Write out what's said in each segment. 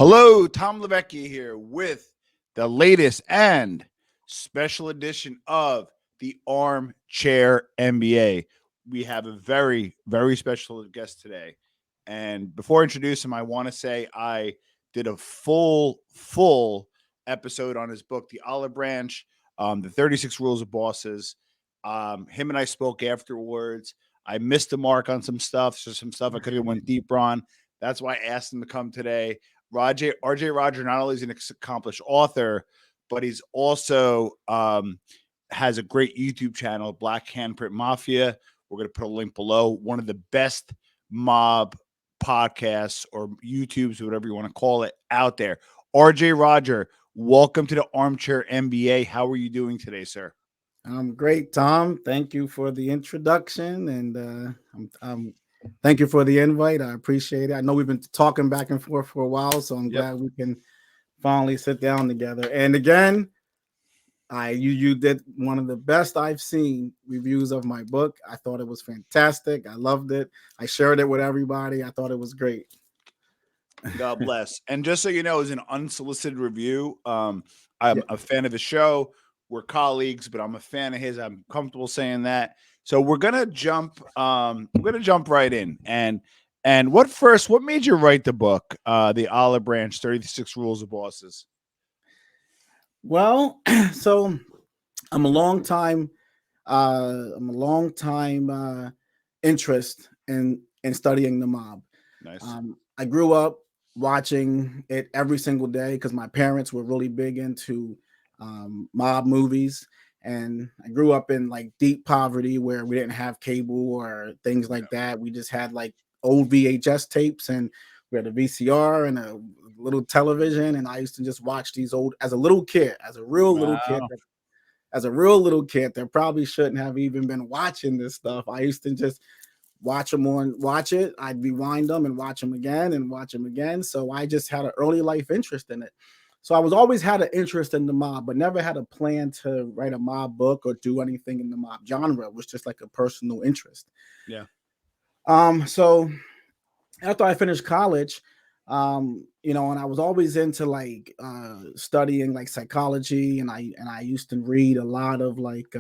Hello, Tom Levecchia here with the latest and special edition of the Armchair NBA. We have a very, very special guest today. And before I introduce him, I want to say I did a full episode on his book, The Olive Branch, the 36 Rules of Bosses. Him and I spoke afterwards. I missed the mark on some stuff, so some stuff I could have went deeper on. That's why I asked him to come today. RJ Roger not only is an accomplished author, but he's also has a great YouTube channel, Black Handprint Mafia. We're going to put a link below. One of the best mob podcasts or YouTubes, whatever you want to call it, out there. RJ Roger, welcome to the Armchair NBA. How are you doing today, sir? I'm great, Tom. Thank you for the introduction, and thank you for the invite. I appreciate it. I know we've been talking back and forth for a while, so I'm glad we can finally sit down together. And again, you did one of the best I've seen reviews of my book. I thought it was fantastic. I loved it. I shared it with everybody. I thought it was great. God bless. And just so you know, it's an unsolicited review. I'm a fan of the show. We're colleagues, but I'm a fan of his. I'm comfortable saying that. So we're gonna jump. We're gonna jump right in. And what made you write the book, The Olive Branch: 36 Rules of Bosses? Well, so I'm a long time interest in studying the mob. Nice. I grew up watching it every single day because my parents were really big into mob movies, and I grew up in like deep poverty where we didn't have cable or things like that. We just had like old VHS tapes, and we had a VCR and a little television, and I used to just watch these old as a little kid, as a real little kid that probably shouldn't have even been watching this stuff. I used to just watch it. I'd rewind them and watch them again and watch them again. So I just had an early life interest in it. So I was always had an interest in the mob, but never had a plan to write a mob book or do anything in the mob genre. It was just like a personal interest. Yeah. So after I finished college, and I was always into like studying like psychology, and I used to read a lot of like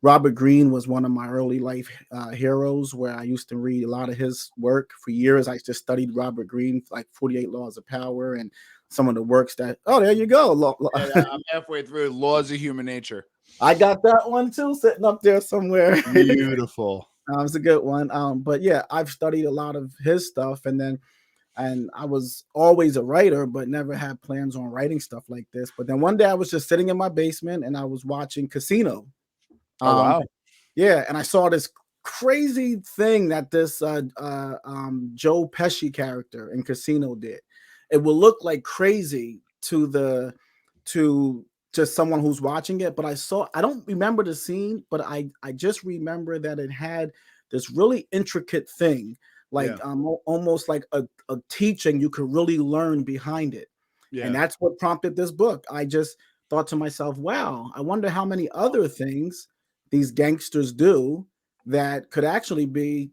Robert Greene was one of my early life heroes, where I used to read a lot of his work for years. I just studied Robert Greene, like 48 Laws of Power, and some of the works that. Oh, there you go. Yeah, I'm halfway through Laws of Human Nature. I got that one too, sitting up there somewhere. Beautiful. It's a good one. But yeah, I've studied a lot of his stuff, and I was always a writer, but never had plans on writing stuff like this. But then one day I was just sitting in my basement and I was watching Casino. Oh, wow. Yeah, and I saw this crazy thing that this Joe Pesci character in Casino did. It will look like crazy to just someone who's watching it, but I don't remember the scene, but I just remember that it had this really intricate thing, like almost like a teaching you could really learn behind it. Yeah. And that's what prompted this book. I just thought to myself, wow, I wonder how many other things these gangsters do that could actually be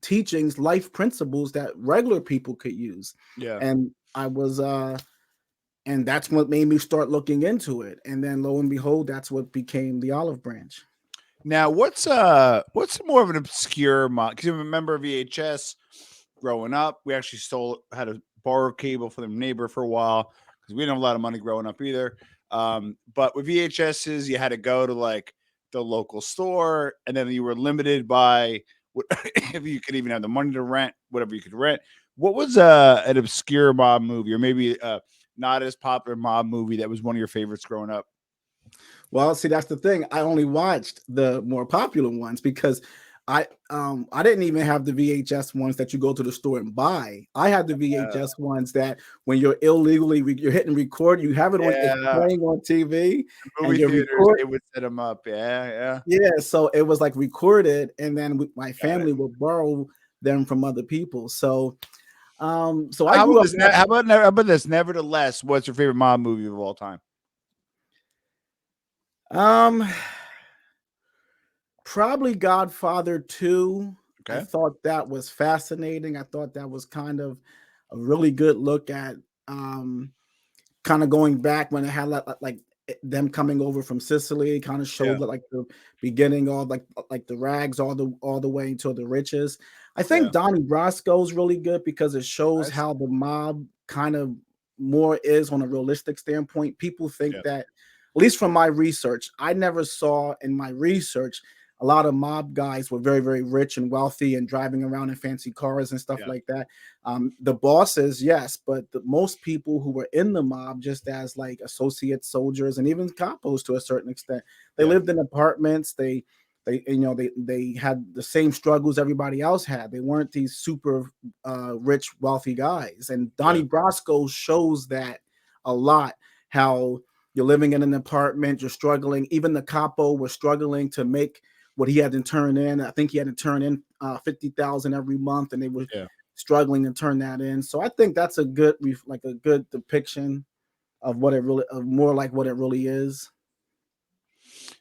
teachings, life principles that regular people could use. Yeah. And I was and that's what made me start looking into it. And then lo and behold, that's what became the Olive Branch. Now, what's more of an obscure mod? Because you remember VHS growing up, we actually had to borrow cable from the neighbor for a while because we didn't have a lot of money growing up either. But with VHSs, you had to go to like the local store, and then you were limited by if you could even have the money to rent whatever you could rent. What was an obscure mob movie, or maybe not as popular mob movie that was one of your favorites growing up? Well, see, that's the thing. I only watched the more popular ones because I didn't even have the VHS ones that you go to the store and buy. I had the VHS ones that when you're illegally you're hitting record, you have it on it's playing on TV. Movie theaters, they would set them up. Yeah. So it was like recorded, and then my family would borrow them from other people. So I grew up. How about this? Nevertheless, what's your favorite mob movie of all time? Probably Godfather 2. Okay. I thought that was fascinating. I thought that was kind of a really good look at um, kind of going back when it had like them coming over from Sicily, kind of Yeah, showed that like the beginning, all like the rags, all the way until the riches. I yeah. think Donnie Brasco's really good because it shows Nice. how the mob kind of more is on a realistic standpoint. People think Yeah, that, at least from my research, I never saw in my research a lot of mob guys were very, very rich and wealthy and driving around in fancy cars and stuff yeah, like that. The bosses, yes, but most people who were in the mob, just as like associate soldiers and even capos to a certain extent, they yeah, lived in apartments. They had the same struggles everybody else had. They weren't these super rich, wealthy guys. And yeah, Donnie Brasco shows that a lot. How you're living in an apartment, you're struggling. Even the capo was struggling to make what he had to turn in. I think he had to turn in 50,000 every month, and they were yeah. struggling to turn that in. So I think that's a good like a good depiction of what it really of more like what it really is.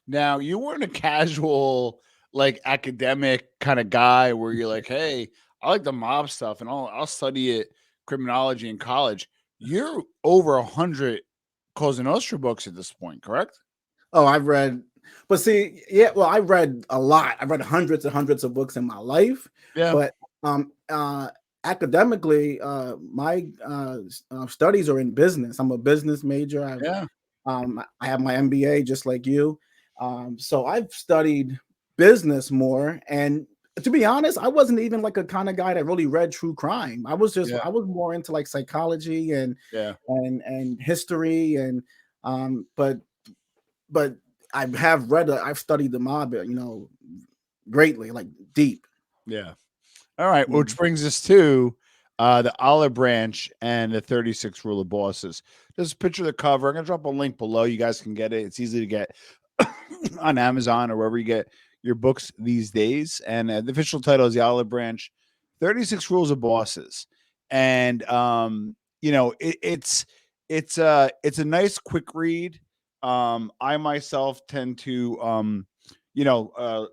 Now, you weren't a casual, like academic kind of guy where you're like, "Hey, I like the mob stuff, and I'll study it, criminology in college." You're over 100 Cosa Nostra books at this point, correct? Oh, I've read, but see, yeah, well, I read a lot. I've read hundreds and hundreds of books in my life, Yeah, but academically, my studies are in business. I'm a business major. yeah, I have my MBA just like you. So I've studied business more. And to be honest, I wasn't even like a kind of guy that really read true crime. yeah, I was more into like psychology yeah. and history and but I have read I've studied the mob, greatly, like deep. Yeah. All right, which Mhm. brings us to the olive branch and the 36 rule of bosses. Just picture the cover. I'm gonna drop a link below. You guys can get it. It's easy to get on Amazon or wherever you get your books these days. And the official title is the olive branch, 36 rules of bosses. And it's a nice quick read. I myself tend to you know uh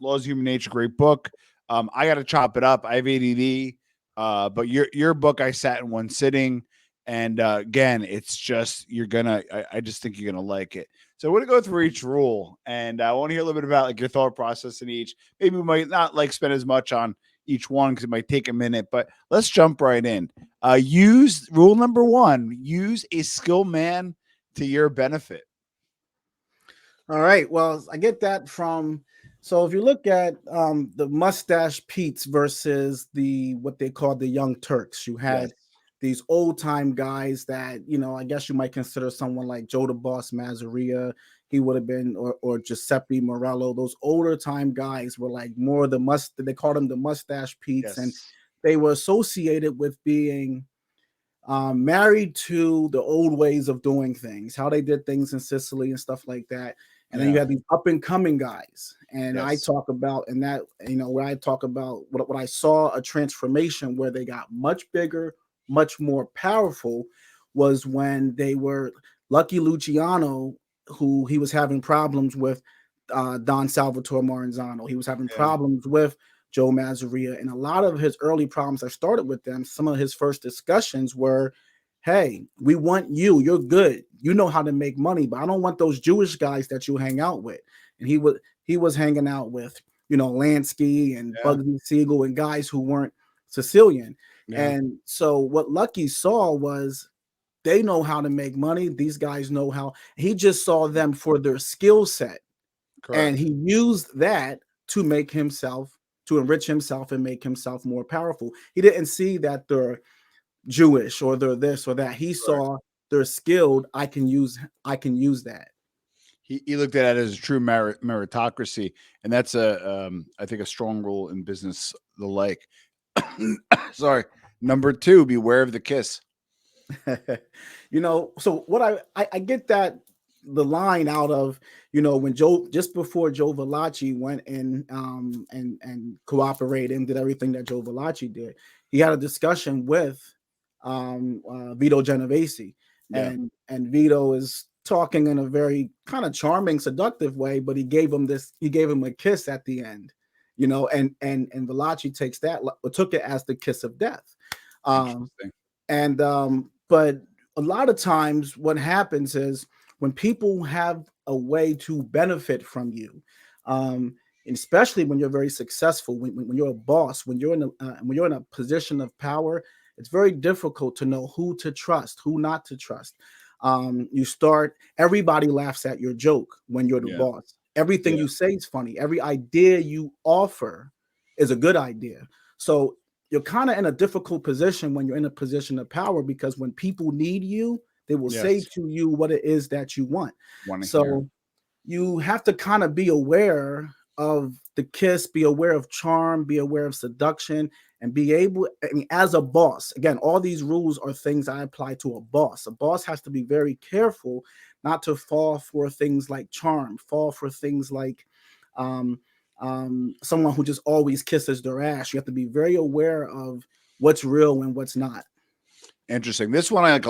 Laws of Human Nature, great book. I got to chop it up. I have ADD, but your book I sat in one sitting, and again, it's just you're gonna. I just think you're gonna like it. So we're gonna go through each rule, and I want to hear a little bit about like your thought process in each. Maybe we might not like spend as much on each one because it might take a minute, but let's jump right in. Use rule number one: use a skill man to your benefit. All right. Well, I get that from. So if you look at the mustache Pete's versus the what they call the Young Turks, you Yes. had these old time guys that I guess you might consider someone like Joe the Boss Mazzaria. He would have been, or Giuseppe Morello. Those older time guys were like more the must. They called them the mustache Pete's, and Yes. they were associated with being married to the old ways of doing things, how they did things in Sicily and stuff like that. And then you Yeah. have these up and coming guys. And I Yes. talk about, and that, where I talk about what I saw a transformation where they got much bigger, much more powerful was when they were Lucky Luciano, who he was having problems with Don Salvatore Maranzano. He was having Yeah. problems with Joe Mazzaria. And a lot of his early problems I started with them, some of his first discussions were, hey, we want you. You're good. You know how to make money, but I don't want those Jewish guys that you hang out with. And he was hanging out with, Lansky and Yeah. Bugsy Siegel and guys who weren't Sicilian. Yeah. And so what Lucky saw was they know how to make money. These guys know how. He just saw them for their skill set, and Correct. he used that to make himself to enrich himself and make himself more powerful. He didn't see that they're Jewish or they're this or that. He Correct. saw they're skilled. I can use that. He looked at it as a true meritocracy, and that's I think a strong rule in business. The like, sorry. Number two, beware of the kiss. So what I get that the line out of, when Joe, just before Joe Valachi went in and cooperated and did everything that Joe Valachi did, he had a discussion with Vito Genovese, Yeah, and Vito is talking in a very kind of charming, seductive way, but he gave him a kiss at the end, and Valachi took it as the kiss of death. Um, interesting. and but a lot of times what happens is when people have a way to benefit from you, um, and especially when you're very successful, when you're a boss, when you're in a position of power, it's very difficult to know who to trust, who not to trust. You start, everybody laughs at your joke when you're the Yeah. boss. Everything Yeah. you say is funny. Every idea you offer is a good idea. So you're kind of in a difficult position when you're in a position of power, because when people need you, they will say Yes. to you what it is that you want. Want to hear. So you have to kind of be aware of the kiss, be aware of charm, be aware of seduction, and be able, I mean, as a boss, again, all these rules are things I apply to a boss. A boss has to be very careful not to fall for things like charm, fall for things like um, someone who just always kisses their ass. You have to be very aware of what's real and what's not. Interesting. This one I like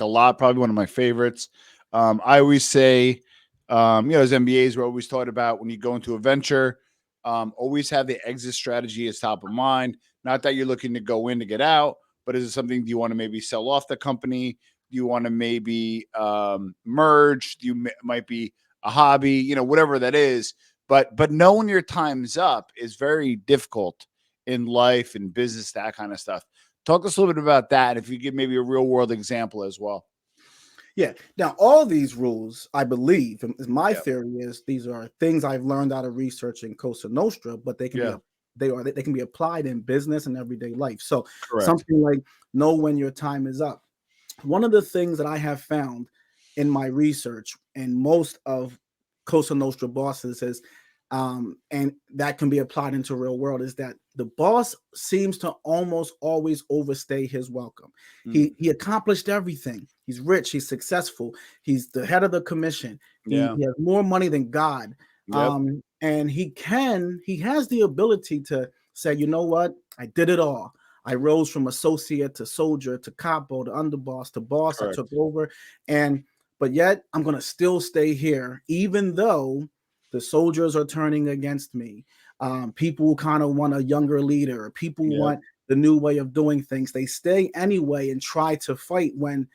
a lot. Probably one of my favorites. I always say, as MBAs, we're always taught about when you go into a venture, always have the exit strategy as top of mind. Not that you're looking to go in to get out, but is it something? Do you want to maybe sell off the company? Do you want to maybe merge? Might be a hobby? Whatever that is. But knowing your time's up is very difficult in life and business, that kind of stuff. Talk to us a little bit about that. If you give maybe a real world example as well. Yeah. Now, all these rules, I believe, and my Yeah. theory is these are things I've learned out of research in Cosa Nostra, but Yeah. they can be applied in business and everyday life. So Correct. something like know when your time is up. One of the things that I have found in my research and most of Cosa Nostra bosses is, and that can be applied into real world, is that the boss seems to almost always overstay his welcome. Mm. He accomplished everything. He's rich. He's successful. He's the head of the commission. Yeah. He has more money than God. Yep. And he has the ability to say, you know what, I did it all. I rose from associate to soldier to capo to underboss to boss. I took Correct. over, and but yet I'm gonna still stay here, even though the soldiers are turning against me. People kind of want a younger leader. People Yep. want the new way of doing things. They stay anyway and try to fight when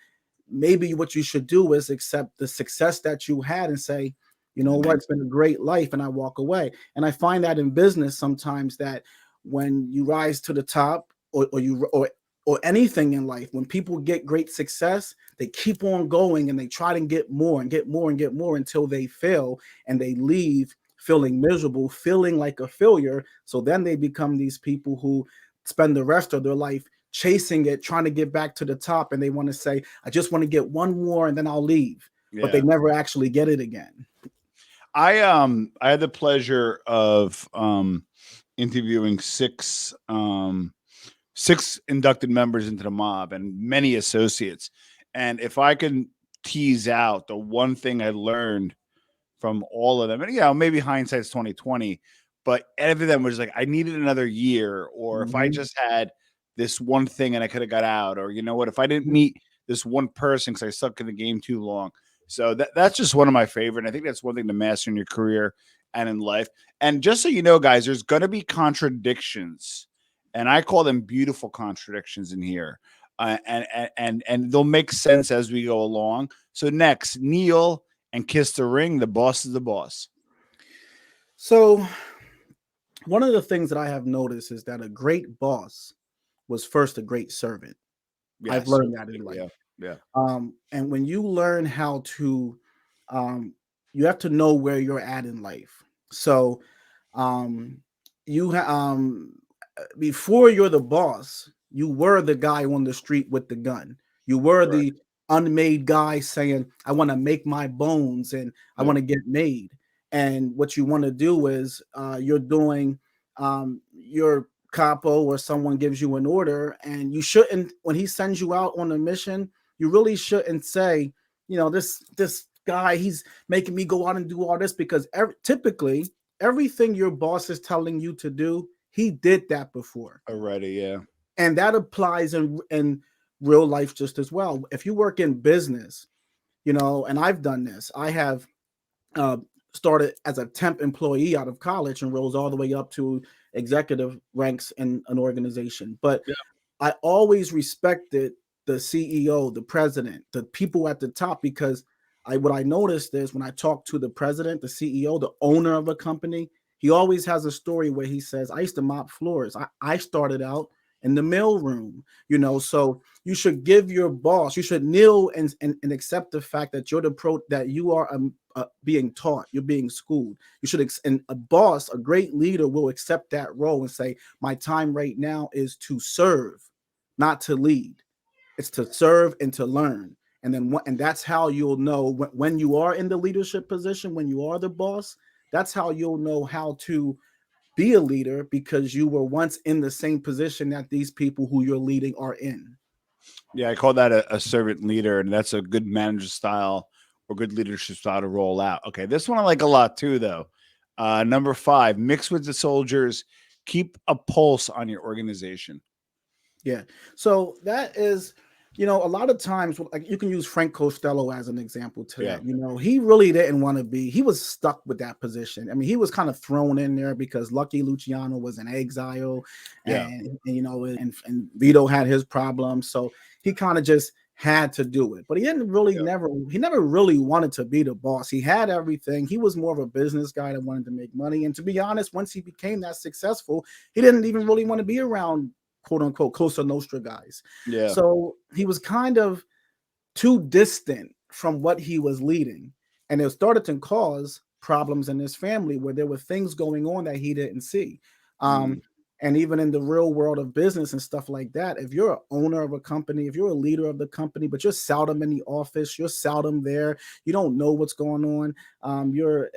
maybe what you should do is accept the success that you had and say, you know what, it's Amazing. been a great life, and I walk away. And I find that in business sometimes that when you rise to the top, or anything in life, when people get great success, they keep on going and they try to get more and get more and get more until they fail and they leave feeling miserable, feeling like a failure. So then they become these people who spend the rest of their life chasing it, trying to get back to the top, and they want to say, I just want to get one more and then I'll leave. But they Yeah. never actually get it again. I had the pleasure of interviewing six inducted members into the mob and many associates. And if I can tease out the one thing I learned from all of them, and maybe hindsight's 2020, but every of them was like, I needed another year, or if I Mhm. just had this one thing and I could have got out, or you know what, if I didn't meet this one person because I stuck in the game too long. So that's just one of my favorite. And I think that's one thing to master in your career and in life. And just so you know, guys, there's gonna be contradictions, and I call them beautiful contradictions in here. And they'll make sense as we go along. So next, Neil and kiss the ring. The boss is the boss. So, one of the things that I have noticed is that a great boss was first a great servant. I've Yes. learned that in Yeah. life. Yeah. And when you learn how to, um, you have to know where you're at in life. So, um, before you're the boss, you were the guy on the street with the gun. You were Correct. the unmade guy saying, I want to make my bones and I Yep. want to get made. And what you want to do is you're doing your capo, or someone gives you an order, and you shouldn't, when he sends you out on a mission, you really shouldn't say, this guy, he's making me go out and do all this, because typically everything your boss is telling you to do, he did that before. Already. Yeah. And that applies in real life just as well. If you work in business, and I've done this, I have uh, started as a temp employee out of college and rose all the way up to executive ranks in an organization. But Yeah. I always respected the CEO, the president, the people at the top, because what I noticed is when I talk to the president, the CEO, the owner of a company, he always has a story where he says, I used to mop floors. I started out in the mail room, so you should give your boss, you should kneel and accept the fact that you're that you are being taught, you're being schooled. You should, and a boss, a great leader will accept that role and say, my time right now is to serve, not to lead. It's to serve and to learn. And that's how you'll know when you are in the leadership position, when you are the boss, that's how you'll know how to be a leader, because you were once in the same position that these people who you're leading are in. Yeah, I call that a servant leader, and that's a good manager style or good leadership style to roll out. Okay, this one I like a lot too, though. Number 5, mix with the soldiers, keep a pulse on your organization. Yeah. So that is, a lot of times, like, you can use Frank Costello as an example to Yeah. that. He really didn't want to he was stuck with that position. I mean, he was kind of thrown in there because Lucky Luciano was in exile, Yeah. and Vito had his problems. So he kind of just had to do it. But he didn't really he never really wanted to be the boss. He had everything. He was more of a business guy that wanted to make money. And to be honest, once he became that successful, he didn't even really want to be around, quote unquote, Cosa Nostra guys. Yeah. So he was kind of too distant from what he was leading. And it started to cause problems in his family where there were things going on that he didn't see. And even in the real world of business and stuff like that, if you're an owner of a company, if you're a leader of the company, but you're seldom in the office, you're seldom there, you don't know what's going on, you're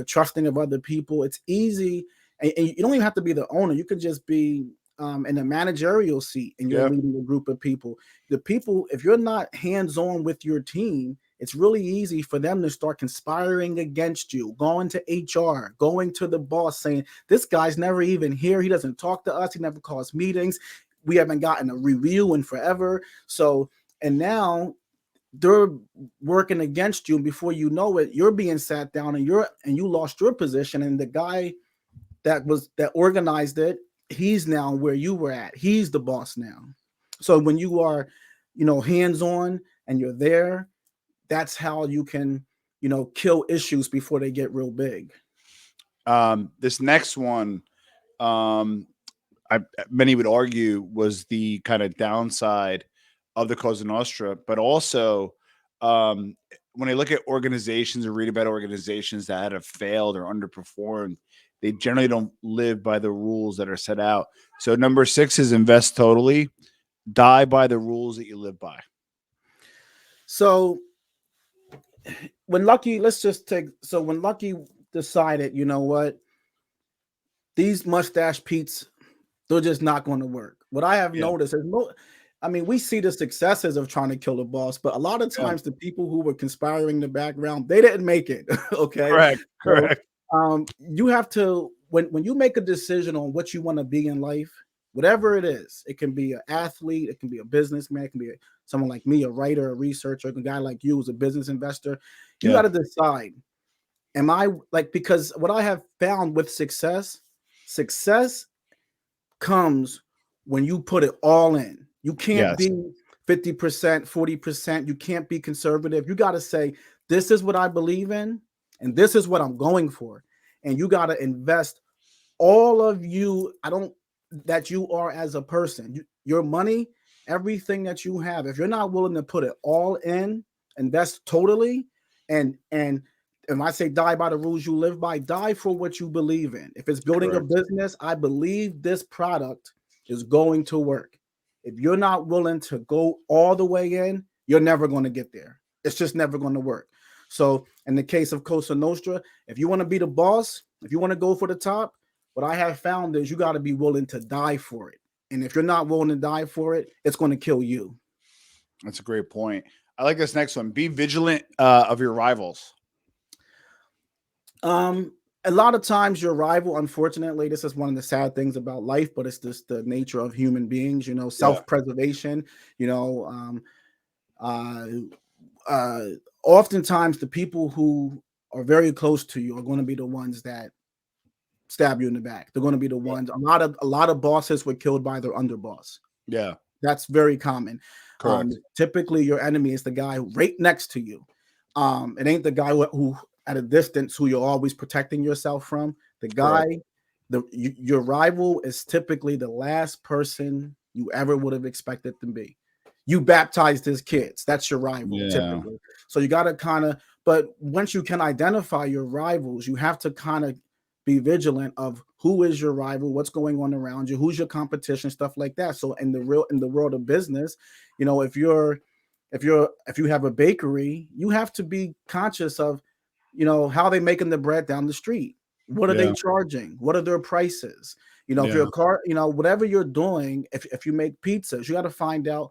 trusting of other people, it's easy. And you don't even have to be the owner. You could just be in a managerial seat and you're leading a group of people. The people, if you're not hands-on with your team, it's really easy for them to start conspiring against you, going to HR, going to the boss saying, this guy's never even here. He doesn't talk to us. He never calls meetings. We haven't gotten a review in forever. So, and now they're working against you. And before you know it, you're being sat down and you lost your position. And the guy that organized it, he's now where you were at. He's the boss now. So when you are, hands-on and you're there, that's how you can, kill issues before they get real big. This next one, many would argue, was the kind of downside of the Cosa Nostra, but also when I look at organizations or read about organizations that have failed or underperformed, they generally don't live by the rules that are set out. So number 6 is invest totally, die by the rules that you live by. So when Lucky decided, you know what, these mustache Pete's, they're just not going to work. What I have noticed is we see the successes of trying to kill the boss, but a lot of times the people who were conspiring in the background, they didn't make it. Okay. Correct. So, you have to, when you make a decision on what you want to be in life, whatever it is, it can be an athlete, it can be a businessman, it can be someone like me, a writer, a researcher, a guy like you who's a business investor. You got to decide, because what I have found with success comes when you put it all in. You can't be 50%, 40%. You can't be conservative. You got to say, this is what I believe in, and this is what I'm going for. And you got to invest all of you that you are as a person, your money, everything that you have. If you're not willing to put it all in, invest totally, and I say die by the rules you live by, die for what you believe in. If it's building a business, I believe this product is going to work. If you're not willing to go all the way in, you're never going to get there. It's just never going to work. So in the case of Cosa Nostra, if you want to be the boss, if you want to go for the top, what I have found is you got to be willing to die for it. And if you're not willing to die for it, it's going to kill you. That's a great point. I like this next one. Be vigilant of your rivals. A lot of times your rival, unfortunately, this is one of the sad things about life, but it's just the nature of human beings, self-preservation, oftentimes the people who are very close to you are going to be the ones that stab you in the back. They're going to be the ones. A lot of bosses were killed by their underboss. Yeah. That's very common. Correct. Typically your enemy is the guy right next to you. It ain't the guy who at a distance who you're always protecting yourself from. The guy, Correct. your rival is typically the last person you ever would have expected to be. You baptized his kids. That's your rival Yeah. typically. So you got to kind of, but once you can identify your rivals, you have to kind of be vigilant of who is your rival, what's going on around you, who's your competition, stuff like that. So in the world of business, if you have a bakery, you have to be conscious of, how they making the bread down the street. What are they Yeah. charging? What are their prices? If Yeah. you're a car, whatever you're doing, if you make pizzas, you got to find out.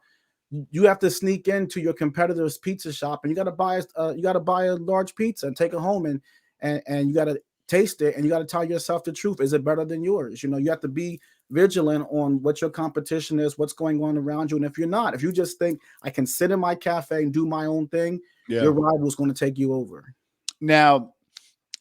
You have to sneak into your competitor's pizza shop, and you got to buy a large pizza and take it home, and you got to taste it, and you got to tell yourself the truth. Is it better than yours? You have to be vigilant on what your competition is, what's going on around you. And if you just think I can sit in my cafe and do my own thing, Yeah. your rival is going to take you over. Now,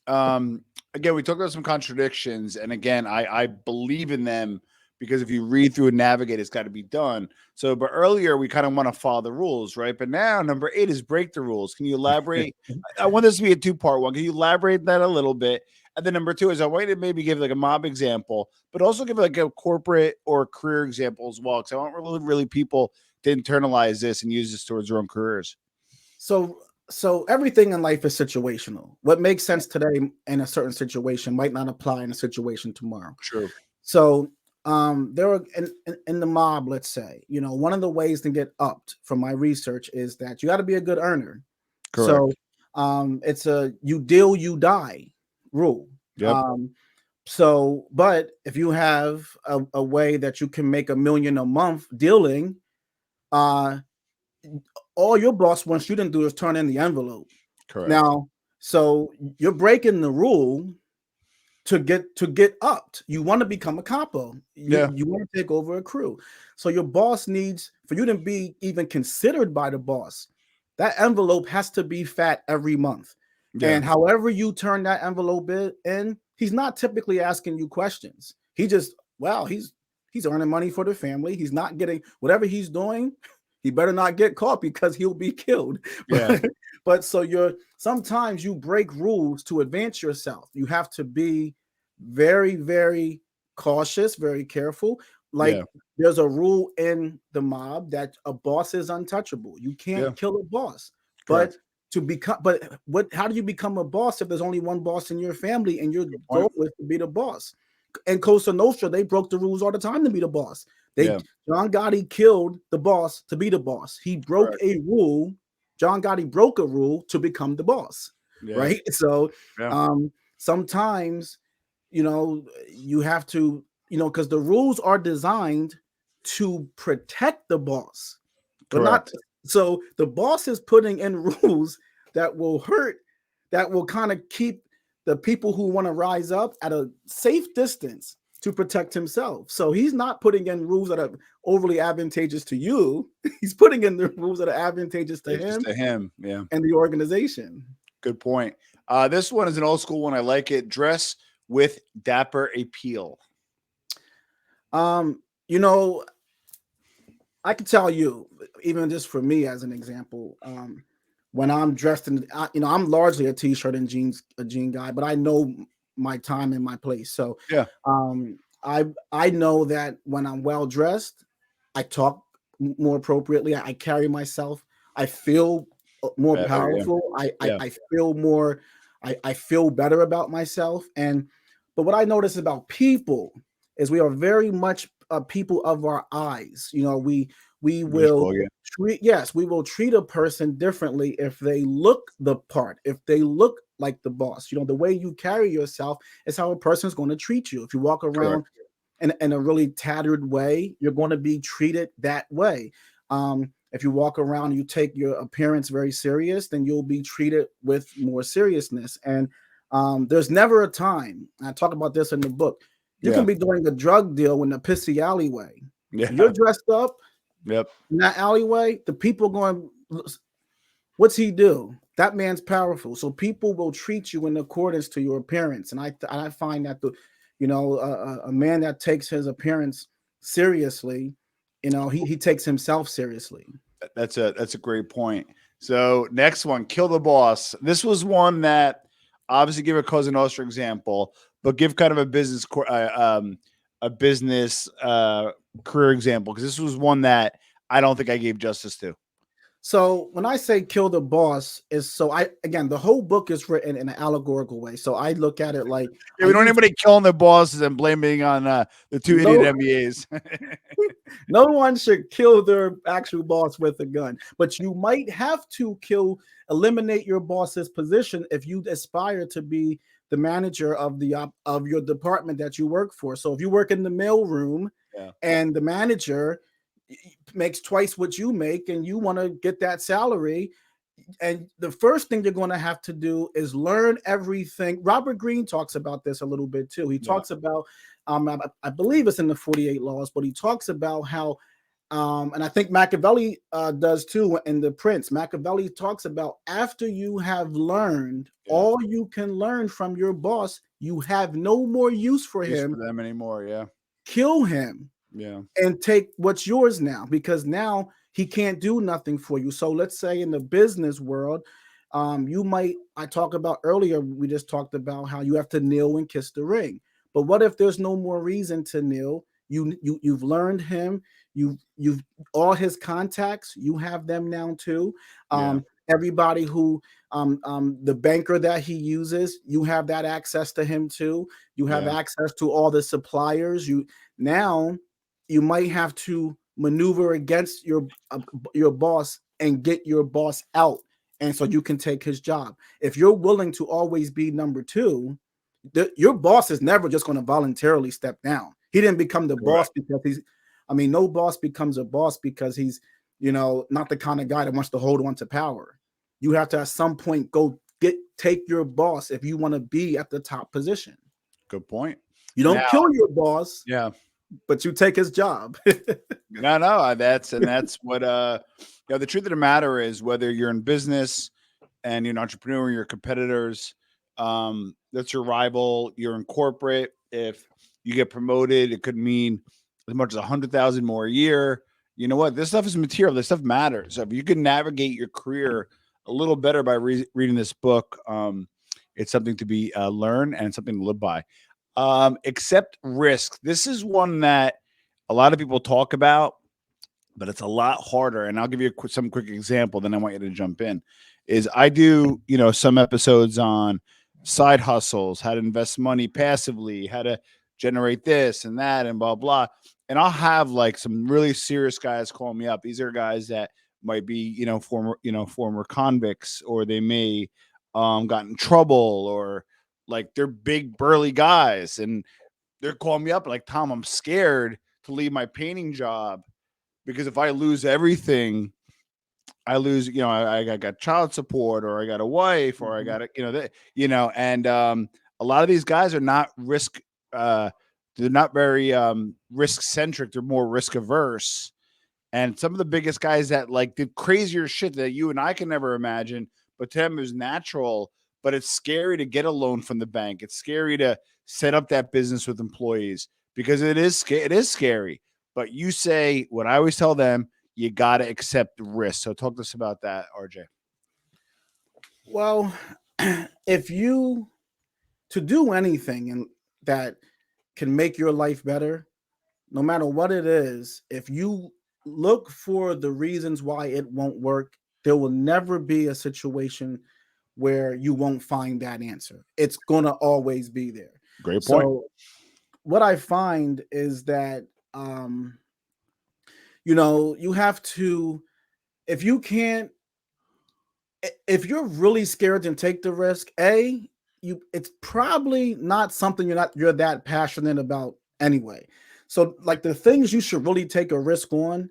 again, we talked about some contradictions, and again, I believe in them because if you read through and navigate, it's got to be done. So, but earlier we kind of want to follow the rules, right? But now number 8 is break the rules. Can you elaborate? I want this to be a 2-part one. Can you elaborate that a little bit? And then number 2 is I want you to maybe give like a mob example, but also give like a corporate or career example as well, because I want really people to internalize this and use this towards their own careers. So everything in life is situational. What makes sense today in a certain situation might not apply in a situation tomorrow. True. So there are in the mob, let's say, one of the ways to get upped from my research is that you got to be a good earner. Correct. So it's a you deal, you die rule. Yep. But if you have a way that you can make $1 million a month dealing, all your boss wants you to do is turn in the envelope. Correct. Now, so you're breaking the rule to get upped. You want to become a capo. You want to take over a crew. So your boss needs for you to be even considered by the boss. That envelope has to be fat every month. Yeah. And however you turn that envelope in, he's not typically asking you questions. He's earning money for the family. He's not getting whatever he's doing. He better not get caught because he'll be killed. Yeah. But sometimes you break rules to advance yourself. You have to be very, very cautious, very careful. Like there's a rule in the mob that a boss is untouchable. You can't kill a boss. Correct. How do you become a boss if there's only one boss in your family and your goal is to be the boss? And Cosa Nostra, they broke the rules all the time to be the boss. John Gotti killed the boss to be the boss. He broke a rule. John Gotti broke a rule to become the boss, right? So sometimes, you have to, because the rules are designed to protect the boss, but not. So the boss is putting in rules that will hurt, that will kind of keep the people who want to rise up at a safe distance to protect himself. So he's not putting in rules that are overly advantageous to you. He's putting in the rules that are advantageous to him and the organization. Good point. This one is an old school one. I like it. Dress with Dapper Appeal. I can tell you, even just for me as an example, when I'm dressed in, I'm largely a t-shirt and jean guy, but I know my time and my place. So I know that when I'm well dressed, I talk more appropriately. I carry myself. I feel more powerful. I feel more. I feel better about myself. But what I notice about people is we are very much people of our eyes. We will treat a person differently if they look the part, if they look like the boss. The way you carry yourself is how a person is going to treat you. If you walk around in a really tattered way, you're going to be treated that way. If you walk around, you take your appearance very serious, then you'll be treated with more seriousness. And there's never a time, I talk about this in the book, you can be doing a drug deal in the pissy alleyway. You're dressed up in that alleyway, the people going, what's he do? That man's powerful. So people will treat you in accordance to your appearance. And I find that a man that takes his appearance seriously, he takes himself seriously. That's a great point. So next one, kill the boss. This was one that obviously give a Cosa Nostra example, but give kind of a business career example because this was one that I don't think I gave justice to. So when I say kill the boss, is so I again the whole book is written in an allegorical way. So I look at it like Yeah, I we don't use anybody killing their bosses and blaming on the two idiot no MBAs. no one should kill their actual boss with a gun, but you might have to eliminate your boss's position if you aspire to be the manager of of your department that you work for. So if you work in the mail room Yeah, and the manager makes twice what you make and you want to get that salary, and the first thing you're going to have to do is learn everything. Robert Greene talks about this a little bit too. He yeah, talks about, I believe it's in the 48 Laws, but he talks about how, and I think Machiavelli does too in The Prince. Machiavelli talks about after you have learned yeah. all you can learn from your boss, you have no more use for Use for him. them anymore. Yeah, Kill him yeah, and take what's yours now, because now he can't do nothing for you. So let's say in the business world, you might, I talked about earlier, we just talked about how you have to kneel and kiss the ring. But what if there's no more reason to kneel? You've learned him, you've all his contacts, you have them now too. yeah, Everybody who the banker that he uses, you have that access to him too. You have yeah. access to all the suppliers. You now you might have to maneuver against your boss and get your boss out, and so you can take his job. If you're willing to always be number two, your boss is never just going to voluntarily step down. He didn't become the boss Correct. because no boss becomes a boss because he's, not the kind of guy that wants to hold on to power. You have to at some point go take your boss if you want to be at the top position. Good point. You don't Now, kill your boss, yeah. but you take his job. No, that's what the truth of the matter is whether you're in business and you're an entrepreneur, your competitors, that's your rival, you're in corporate. If you get promoted, it could mean as much as 100,000 more a year. You know what? This stuff is material. This stuff matters. So if you can navigate your career a little better by reading this book, it's something to be learned and something to live by. Accept risk. This is one that a lot of people talk about, but it's a lot harder. And I'll give you some quick example. Then I want you to jump in. Is I do some episodes on side hustles, how to invest money passively, how to generate this and that, and blah blah. And I'll have like some really serious guys call me up. These are guys that might be former convicts, or they may got in trouble, or like they're big burly guys, and they're calling me up like, Tom, I'm scared to leave my painting job because if I lose everything, I lose, I got child support, or I got a wife, or I Mhm. got and a lot of these guys are not they're not very risk centric. They're more risk averse. And some of the biggest guys that like did crazier shit that you and I can never imagine, but to them is natural. But it's scary to get a loan from the bank. It's scary to set up that business with employees because it is scary. But you say what I always tell them, you got to accept the risk. So talk to us about that, RJ. Well, if you to do anything and that can make your life better, no matter what it is, if you look for the reasons why it won't work, there will never be a situation where you won't find that answer. It's going to always be there. Great point. So what I find is that you have to, if you can't, if you're really scared to take the risk, it's probably not something you're that passionate about anyway. So like the things you should really take a risk on,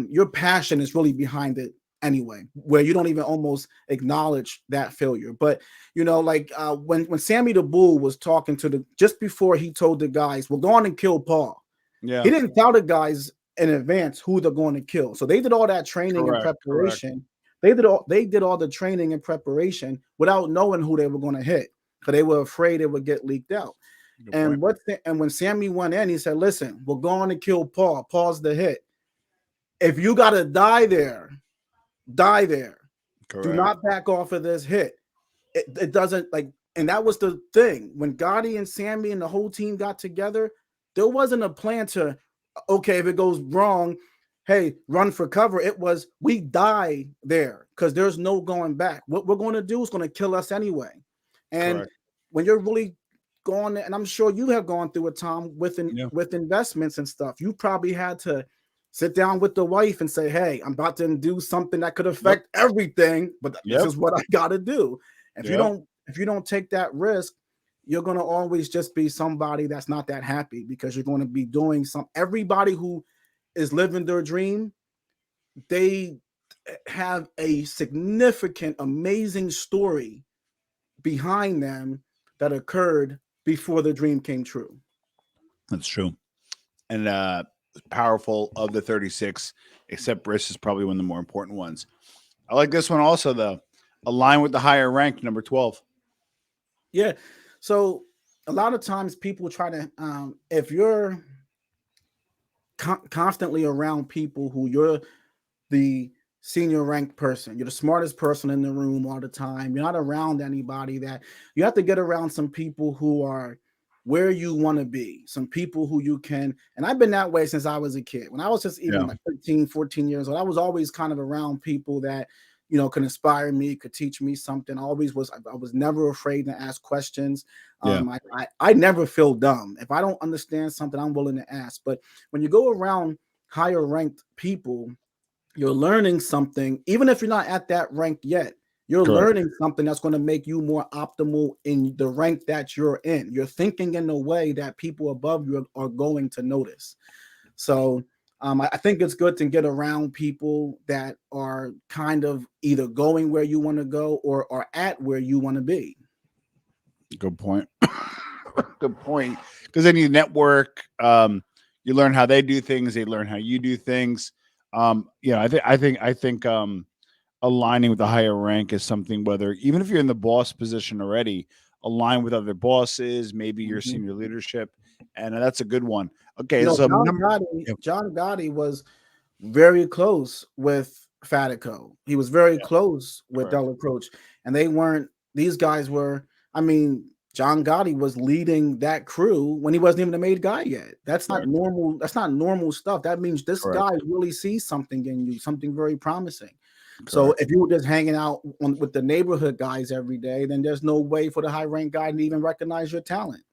your passion is really behind it anyway, where you don't even almost acknowledge that failure. But like when Sammy the Bull was talking to just before he told the guys, "We're going to kill Paul," Yeah. he didn't tell the guys in advance who they're going to kill. So they did all that training and Correct. Correct. preparation. They did all the training and preparation without knowing who they were going to hit, because they were afraid it would get leaked out. Good point. And when Sammy went in, he said, "Listen, we're going to kill Paul. Paul's the hit." If you got to die there, die there. Do Correct. not back off of this hit. It doesn't like, and that was the thing when Gotti and Sammy and the whole team got together. There wasn't a plan to, okay, if it goes wrong, hey, run for cover. It was we die there because there's no going back. What we're going to do is going to kill us anyway. And Correct. when you're really going, and I'm sure you have gone through it, Tom, Yeah. with investments and stuff, you probably had to sit down with the wife and say, hey, I'm about to do something that could Yep. affect everything, but this Yep. is what I got to do. If Yep. you don't take that risk, you're going to always just be somebody that's not that happy because you're going to be doing everybody who is living their dream, they have a significant, amazing story behind them that occurred before the dream came true. That's true. And powerful of the 36, except Briss is probably one of the more important ones. I like this one also, though. Align with the higher rank, number 12. Yeah. So a lot of times people try to, if you're constantly around people who you're the senior ranked person, you're the smartest person in the room all the time, you're not around anybody that you have to get around some people who are where you want to be, some people who you can, and I've been that way since I was a kid. When I was just even Yeah. like 13, 14 years old, I was always kind of around people that, could inspire me, could teach me something. I was never afraid to ask questions. Yeah. I never feel dumb. If I don't understand something, I'm willing to ask. But when you go around higher ranked people, you're learning something, even if you're not at that rank yet. You're Correct. learning something that's going to make you more optimal in the rank that you're in. You're thinking in a way that people above you are going to notice. So I think it's good to get around people that are kind of either going where you want to go or are at where you want to be. Good point. Good point. Because then you network, you learn how they do things, they learn how you do things. I think aligning with the higher rank is something, whether even if you're in the boss position already, align with other bosses, maybe your Mhm. senior leadership, and that's a good one. Okay, so yeah, John Gotti was very close with Fatico. He was very yeah, close with correct, Delacroce, and they weren't. These guys were. I mean, John Gotti was leading that crew when he wasn't even a made guy yet. That's not correct, normal. That's not normal stuff. That means this guy correct, really sees something in you, something very promising. So correct. if you were just hanging out with the neighborhood guys every day, then there's no way for the high rank guy to even recognize your talent.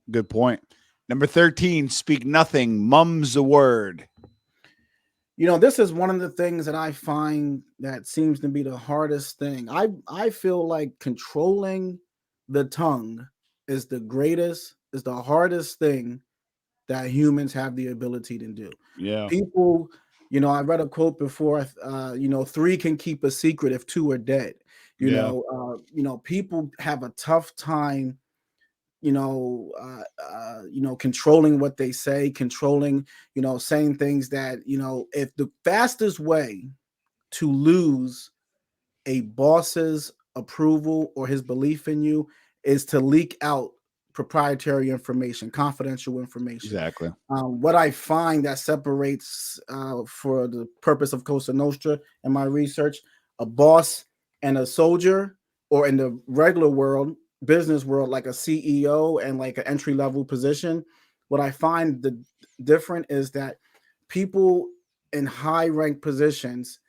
Good point. Number 13, speak nothing, mum's the word. This is one of the things that I find that seems to be the hardest thing. I feel like controlling the tongue is the hardest thing that humans have the ability to do. Yeah, People, I read a quote before, three can keep a secret if two are dead. yeah, People have a tough time controlling what they say, controlling, saying things that, if the fastest way to lose a boss's approval or his belief in you is to leak out proprietary information, confidential information. exactly. What I find that separates, for the purpose of Cosa Nostra and my research, a boss and a soldier, or in the regular world, business world, like a CEO and like an entry level position. What I find the different is that people in high rank positions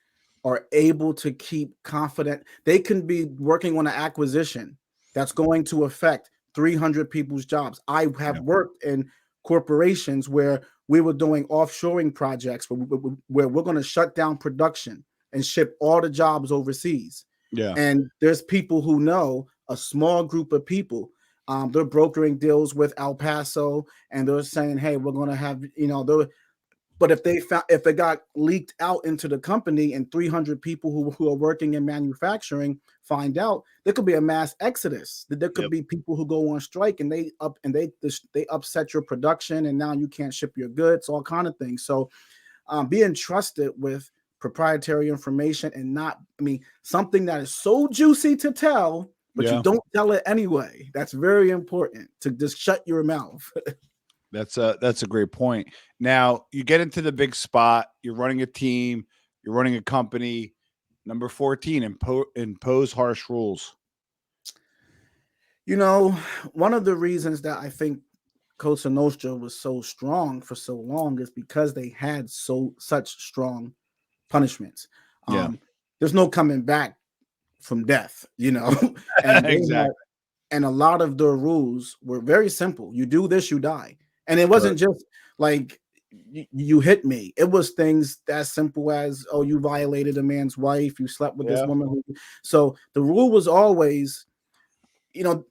are able to keep confident. They can be working on an acquisition that's going to affect 300 people's jobs. I have Yeah, worked in corporations where we were doing offshoring projects where we're going to shut down production and ship all the jobs overseas. yeah, And there's people who know, a small group of people. They're brokering deals with El Paso, and they're saying, "Hey, we're going to have, but if it got leaked out into the company and 300 people who are working in manufacturing find out, there could be a mass exodus. There could yep, be people who go on strike and they upset your production, and now you can't ship your goods, all kind of things. So being trusted with proprietary information, and not, something that is so juicy to tell, but you yeah. don't tell it anyway. That's very important, to just shut your mouth. That's a great point. Now you get into the big spot. You're running a team. You're running a company. Number 14, impose harsh rules. You know, one of the reasons that I think Cosa Nostra was so strong for so long is because they had such strong punishments. Yeah, Um, there's no coming back from death, and they had, exactly. and a lot of the rules were very simple. You do this, you die, and it Correct. wasn't just like you hit me. It was things as simple as, oh, you violated a man's wife, you slept with this Yeah. woman. So the rule was always, you know,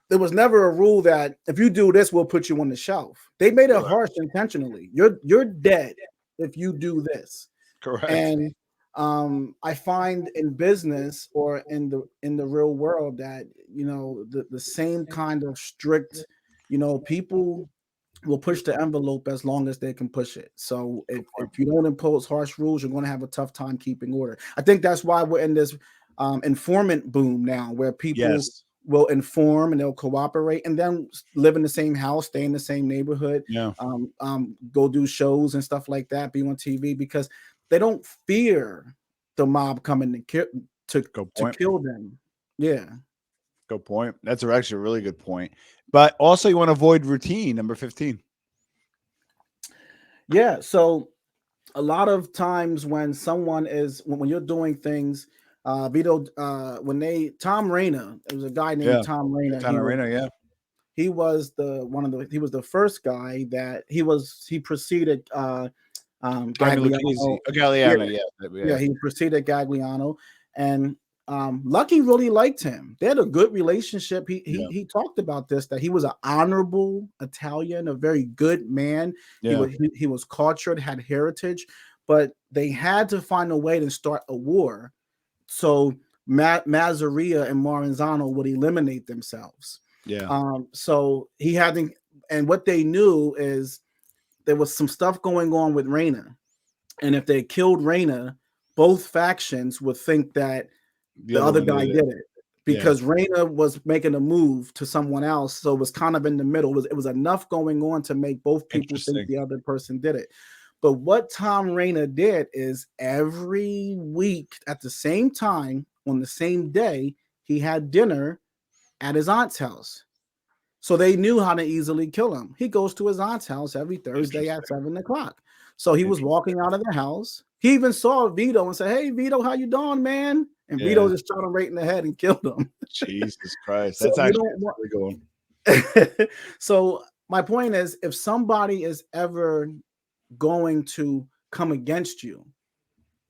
there was never a rule that if you do this, we'll put you on the shelf. They made it Correct. harsh intentionally. You're dead if you do this. Correct. And I find in business or in the real world that the same kind of strict, people will push the envelope as long as they can push it. So Good point. if you don't impose harsh rules, you're going to have a tough time keeping order. I think that's why we're in this informant boom now, where people Yes. will inform and they'll cooperate and then live in the same house, stay in the same neighborhood, Yeah. go do shows and stuff like that, be on TV, because they don't fear the mob coming to kill Good to point. kill them. Yeah. Good point. That's actually a really good point. But also, you want to avoid routine. Number 15. Yeah. So a lot of times when someone is when you're doing things, Vito, when they Tom Rayner, there was a guy named Yeah. Tom Rayner. Canary. Yeah. He was he was the first guy that he preceded Jaime Lucchese. Gagliano. Oh, Yeah, Galliano. Yeah. yeah, Yeah. he preceded Gagliano, and Lucky really liked him. They had a good relationship. Yeah. He talked about this, that he was an honorable Italian, a very good man. Yeah. He was cultured, had heritage, but they had to find a way to start a war so Mazzaria and Maranzano would eliminate themselves. Yeah. So he had to, and what they knew is there was some stuff going on with Reina, and if they killed Reina, both factions would think that The the other other one guy did it. did it Yeah. because Reina was making a move to someone else, so it was kind of in the middle. It was enough going on to make both people think Interesting. the other person did it. But what Tom Rayner did is every week at the same time on the same day, he had dinner at his aunt's house. So they knew how to easily kill him. He goes to his aunt's house every Thursday at Interesting. 7 o'clock. So he was Interesting. walking out of the house. He even saw Vito and said, "Hey, Vito, how you doing, man?" And Vito Yeah. just shot him right in the head and killed him. Jesus Christ. So That's you actually don't want. a really good one. So my point is, if somebody is ever going to come against you,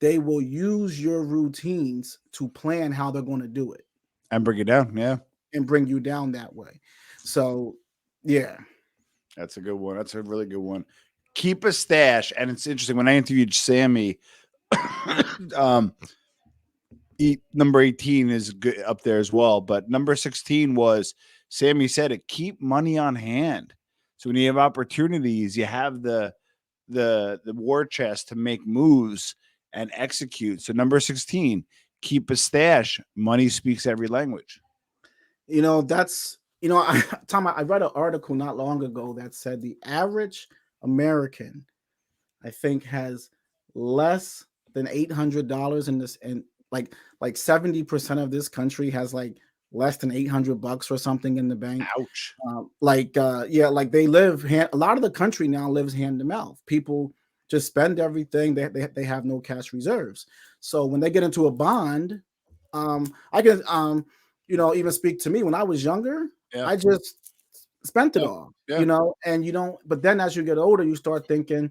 they will use your routines to plan how they're going to do it And bring it down. Yeah. and bring you down that way. So, yeah. That's a good one. That's a really good one. Keep a stash. And it's interesting. When I interviewed Sammy, um, number 18 is good up there as well. But number 16 was Sammy said it, keep money on hand. So when you have opportunities, you have the war chest to make moves and execute. So number 16, keep a stash. Money speaks every language. That's Tom, I read an article not long ago that said the average American, I think, has less than $800 in this, and like 70% of this country has like less than $800 or something in the bank. Ouch. Yeah, like they live a lot of the country now lives hand to mouth. People just spend everything. They have no cash reserves. So when they get into a bond, I can even speak to me when I was younger. Yeah. I just spent it Yeah. all, Yeah. and you don't. But then as you get older, you start thinking,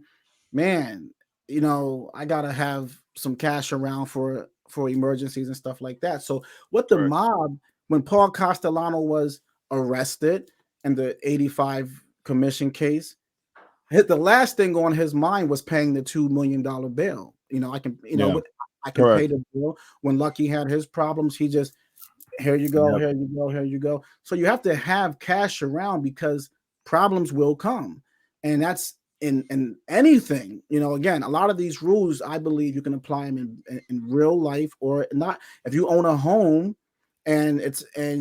man, I gotta have some cash around for emergencies and stuff like that. So what the Correct. mob, when Paul Castellano was arrested in the 85 commission case, the last thing on his mind was paying the $2 million bail. Yeah. I can pay Correct. the bill. When Lucky had his problems, he just, here you go, Yep. here you go, here you go. So you have to have cash around because problems will come. And that's in anything. Again, a lot of these rules, I believe you can apply them in real life or not. If you own a home and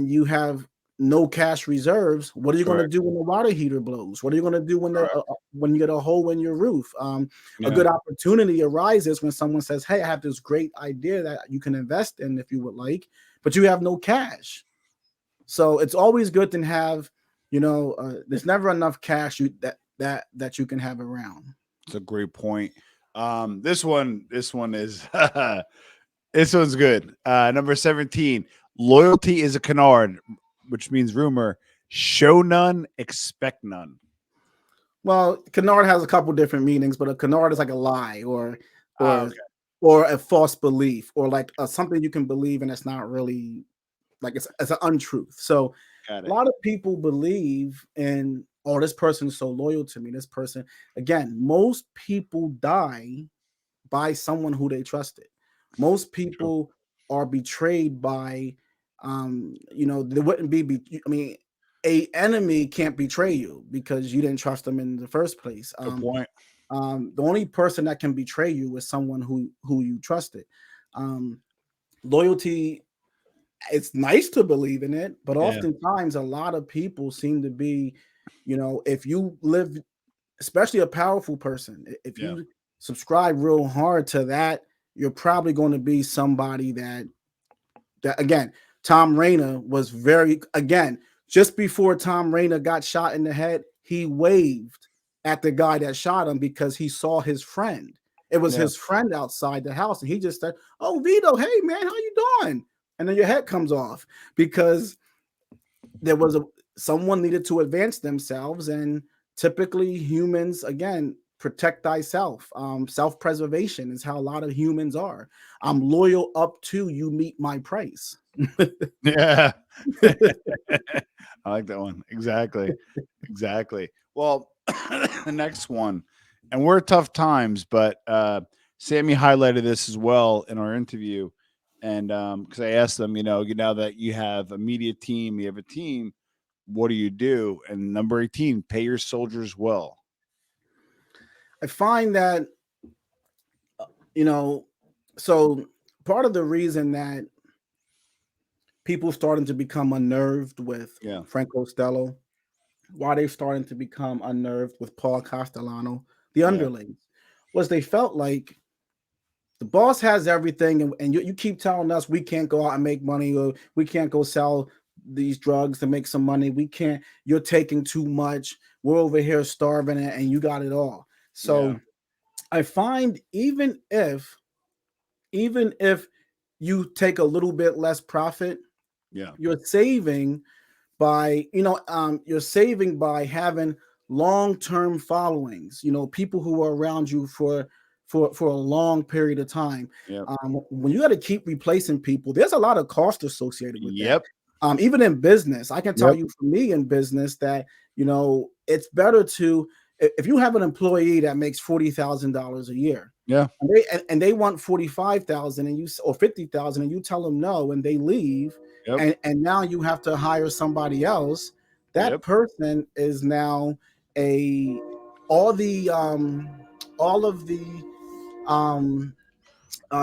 you have no cash reserves, what are you going to Correct. do when the water heater blows? What are you going to do Correct. when you get a hole in your roof? A Yeah. good opportunity arises when someone says, "Hey, I have this great idea that you can invest in if you would like," but you have no cash. So it's always good to have, there's never enough cash that you can have around. It's a great point. This one is this one's good. Number 17. Loyalty is a canard, which means rumor. Show none, expect none. Well, canard has a couple different meanings, but a canard is like a lie or Okay. or a false belief or like something you can believe and it's not really like it's an untruth. So Got a it. lot of people believe in, oh, this person is so loyal to me. This person, again, most people die by someone who they trusted. Most True. people are betrayed by, there wouldn't I mean, a enemy can't betray you because you didn't trust them in the first place. Good point. The only person that can betray you is someone who you trusted. Um, Loyalty, it's nice to believe in it, but Yeah. oftentimes a lot of people seem to be, if you live, especially a powerful person, if Yeah. you subscribe real hard to that, you're probably going to be somebody that again, Tom Rayner was very, again, just before Tom Rayner got shot in the head, he waved at the guy that shot him because he saw his friend. It was Yeah. his friend outside the house, and he just said, "Oh, Vito, hey man, how you doing?" And then your head comes off because there was someone needed to advance themselves, and typically humans, again, protect thyself. Self-preservation is how a lot of humans are. I'm loyal up to you meet my price. Yeah. I like that one. Exactly. Exactly. Well, the next one, and we're at tough times, but Sammy highlighted this as well in our interview. And because I asked them, now that you have a media team, you have a team, what do you do? And number 18, pay your soldiers well. I find that, you know, so part of the reason that people starting to become unnerved with Yeah. Frank Costello, why they starting to become unnerved with Paul Castellano, the Yeah. underlings, was they felt like the boss has everything, and you keep telling us we can't go out and make money, or we can't go sell these drugs to make some money. We can't, you're taking too much. We're over here starving, and you got it all. Yeah. So I find even if you take a little bit less profit, Yeah. you're saving you're saving by having long-term followings, people who are around you for a long period of time. Yep. When you got to keep replacing people, there's a lot of cost associated with that. Yep. Even in business, I can tell Yep. you for me in business that it's better to, if you have an employee that makes $40,000 a year, Yeah. and they want 45,000 and you or 50,000 and you tell them no and they leave, Yep. and now you have to hire somebody else. That Yep. person is now a all the all of the um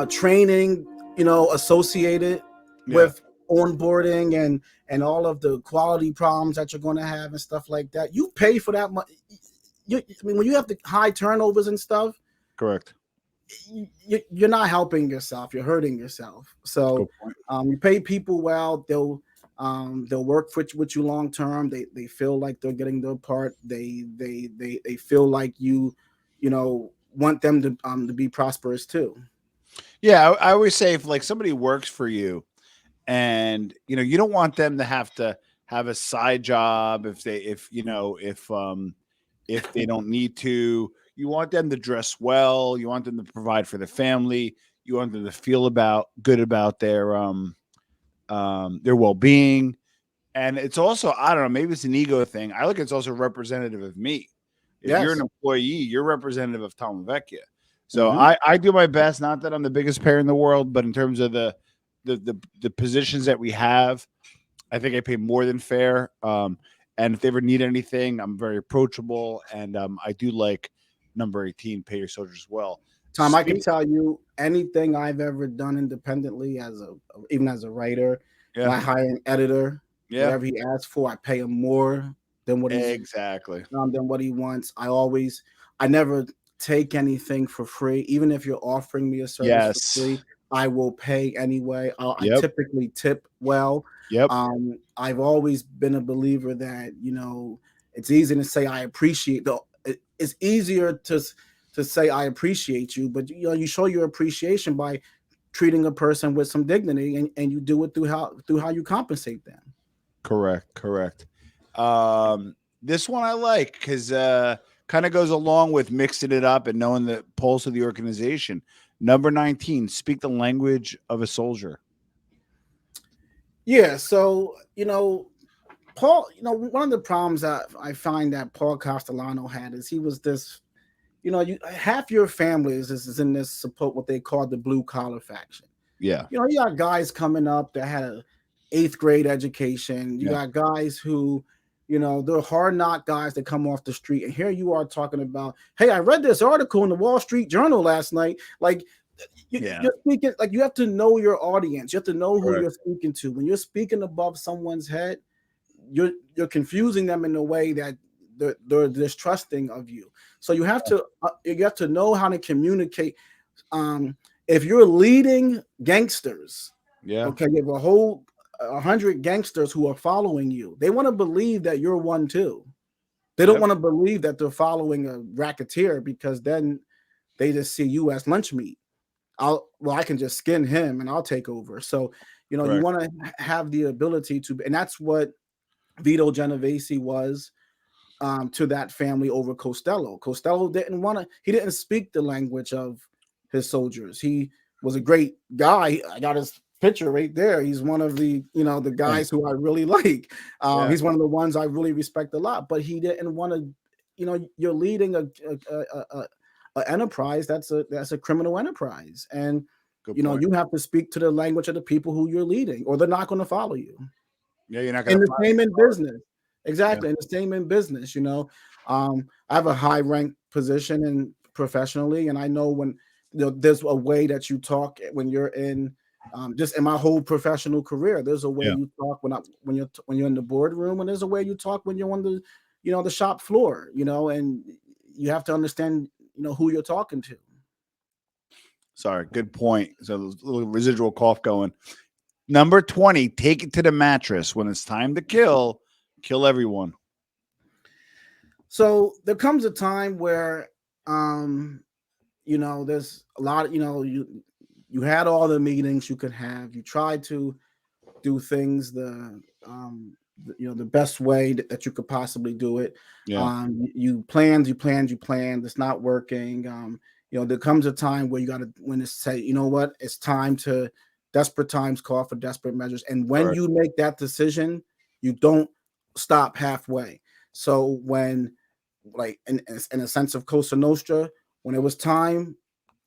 training, associated Yeah. with onboarding and all of the quality problems that you're going to have and stuff like that. You pay for that money. I mean, when you have the high turnovers and stuff, Correct. you're not helping yourself. You're hurting yourself. Good So point. you pay people well. They'll work with you long term. They feel like they're getting their part. They feel like want them to be prosperous too. Yeah. I always say if like somebody works for you, and you don't want them to have a side job if they don't need to. You want them to dress well, you want them to provide for the family, you want them to feel about good about their well-being. And it's also, I don't know, maybe it's an ego thing. I look, it's also representative of me. If you're an Yes. employee, you're representative of Tom Vecchia. So Hmm. I do my best. Not that I'm the biggest payer in the world, but in terms of the positions that we have, I think I pay more than fair. And if they ever need anything, I'm very approachable, and I do like number 18, pay your soldiers well. Tom, I can Speak, tell you anything I've ever done independently even as a writer, when yeah, I hire an editor, Yeah. Whatever he asks for, I pay him more than what he's Exactly. than what he wants. I never take anything for free, even if you're offering me a service for Yes. free. I will pay anyway. I Yep. typically tip well. Yep. I've always been a believer that it's easy to say I appreciate. It's easier to say I appreciate you, but you show your appreciation by treating a person with some dignity, and you do it through how you compensate them. Correct. Correct. This one I like because kind of goes along with mixing it up and knowing the pulse of the organization. Number 19, speak the language of a soldier. Yeah, so Paul, one of the problems that I find that Paul Castellano had is he was this, you half your family is in this support what they call the blue collar faction. Yeah. You got guys coming up that had a eighth grade education. You Yeah. got guys who, they're hard knock guys that come off the street. And here you are talking about, hey, I read this article in the Wall Street Journal last night. Like Yeah. you're speaking, like you have to know your audience. You have to know who Correct. you're speaking to. When you're speaking above someone's head, you're confusing them in a way that they're distrusting of you. So you have to know how to communicate. If you're leading gangsters, Yeah. okay, you have a whole 100 gangsters who are following you. They want to believe that you're one too. They don't Yep. want to believe that they're following a racketeer, because then they just see you as lunch meat. I can just skin him and I'll take over. So you Correct. want to have the ability to, and that's what Vito Genovese was to that family over Costello. Costello he didn't speak the language of his soldiers. He was a great guy. I got his picture right there. He's one of the Yeah. guys who I really like. Yeah. He's one of the ones I really respect a lot. But he didn't want to. You're leading a enterprise that's a criminal enterprise, and Good point. you have to speak to the language of the people who you're leading, or they're not going to follow you. Yeah. You're not And gonna the find. same in business. Yeah. Exactly. And the same in business. I have a high rank position and professionally, and I know when there's a way that you talk when you're in just in my whole professional career. There's a way Yeah. you talk when you're in the boardroom, and there's a way you talk when you're on the shop floor, and you have to understand, who you're talking to. Sorry. Good point. So there's a little residual cough going. Number 20, take it to the mattress. When it's time to kill everyone. So there comes a time where there's a lot, you had all the meetings you could have. You tried to do things the best way that you could possibly do it. Yeah. You planned. It's not working. There comes a time where you got to when it's say, you know what, it's time to desperate times call for desperate measures. And when Correct. you make that decision, you don't stop halfway. So when like in a sense of Cosa Nostra, when it was time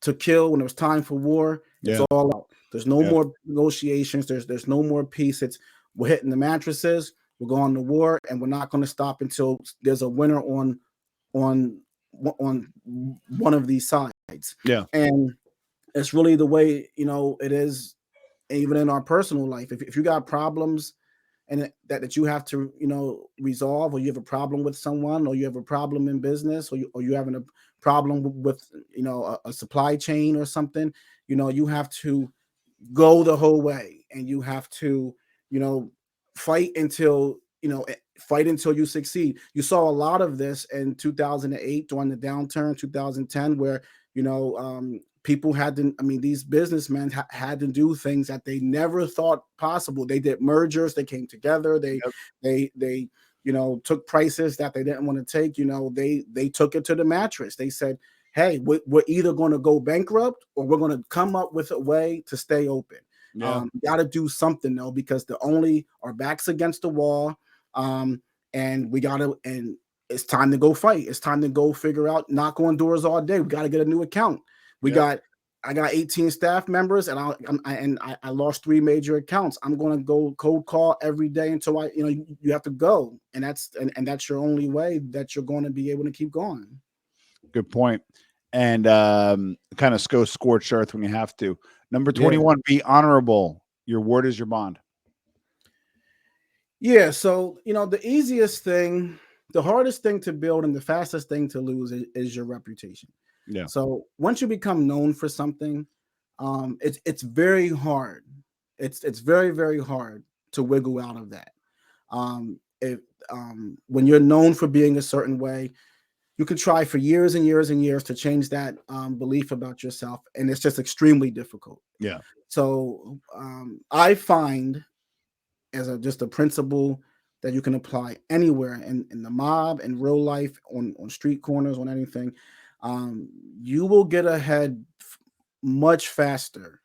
to kill, when it was time for war, it's Yeah. all out. There's no Yeah. more negotiations. There's no more peace. It's we're hitting the mattresses. We're going to war, and we're not going to stop until there's a winner on on one of these sides. Yeah. And it's really the way it is, even in our personal life. If you got problems and that you have to resolve, or you have a problem with someone, or you have a problem in business, or you having a problem with a supply chain or something, you have to go the whole way, and you have to you know fight until you succeed. You saw a lot of this in 2008 during the downturn, 2010, where people had to, these businessmen had to do things that they never thought possible. They did mergers, they came together, Yep. they took prices that they didn't want to take. They took it to the mattress. They said, hey, we're either going to go bankrupt, or we're going to come up with a way to stay open. Yeah. Got to do something though, because our backs against the wall, and it's time to go fight. It's time to go figure out, knock on doors all day. We got to get a new account. Yep. I got 18 staff members, and I lost 3 major accounts. I'm going to go cold call every day until you have to go, and that's your only way that you're going to be able to keep going. Good point. And kind of go scorched earth when you have to. Number Yeah. 21, be honorable. Your word is your bond. Yeah, so the easiest thing, the hardest thing to build, and the fastest thing to lose is your reputation. Yeah. So once you become known for something, it's very hard. It's very very hard to wiggle out of that. If When you're known for being a certain way, you can try for years and years and years to change that belief about yourself, and it's just extremely difficult. Yeah. So I find, as just a principle that you can apply anywhere in the mob, in real life, on street corners, on anything, um, you will get ahead much faster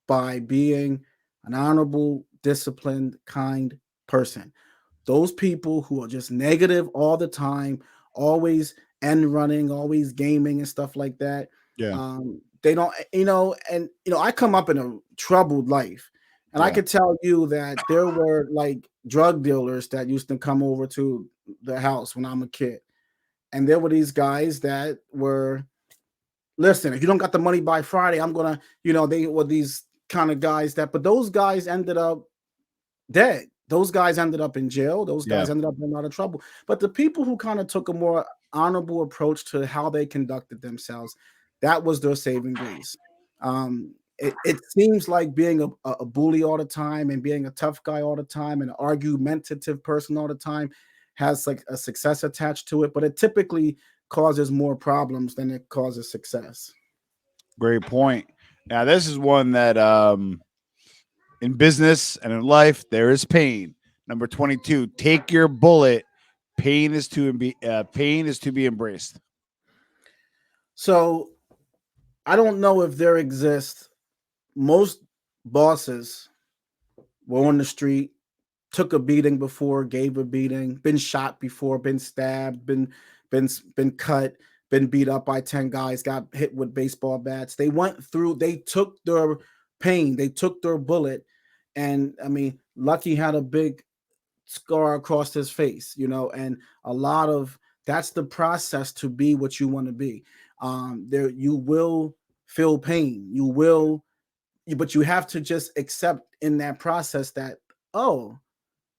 by being an honorable, disciplined, kind person. Those people who are just negative all the time, always end running, always gaming and stuff like that. Yeah. They don't, and I come up in a troubled life. And I Yeah. could tell you that there were like drug dealers that used to come over to the house when I'm a kid. And there were these guys that were, listen, if you don't got the money by Friday, I'm gonna, they were these kind of guys but those guys ended up dead. Those guys ended up in jail. Those Yeah. guys ended up in a lot of trouble. But the people who kind of took a more honorable approach to how they conducted themselves, that was their saving grace. It seems like being a bully all the time and being a tough guy all the time and an argumentative person all the time has like a success attached to it, but it typically causes more problems than it causes success. Great point. Now, this is one that in business and in life, there is pain. Number 22, take your bullet. Pain is to be embraced. So I don't know if there exists, most bosses were on the street, took a beating before, gave a beating, been shot before, been stabbed, been cut, been beat up by 10 guys, got hit with baseball bats. They took their pain, they took their bullet, and I mean, Lucky had a big scar across his face, and a lot of that's the process to be what you want to be. There you will feel pain, but you have to just accept in that process that, oh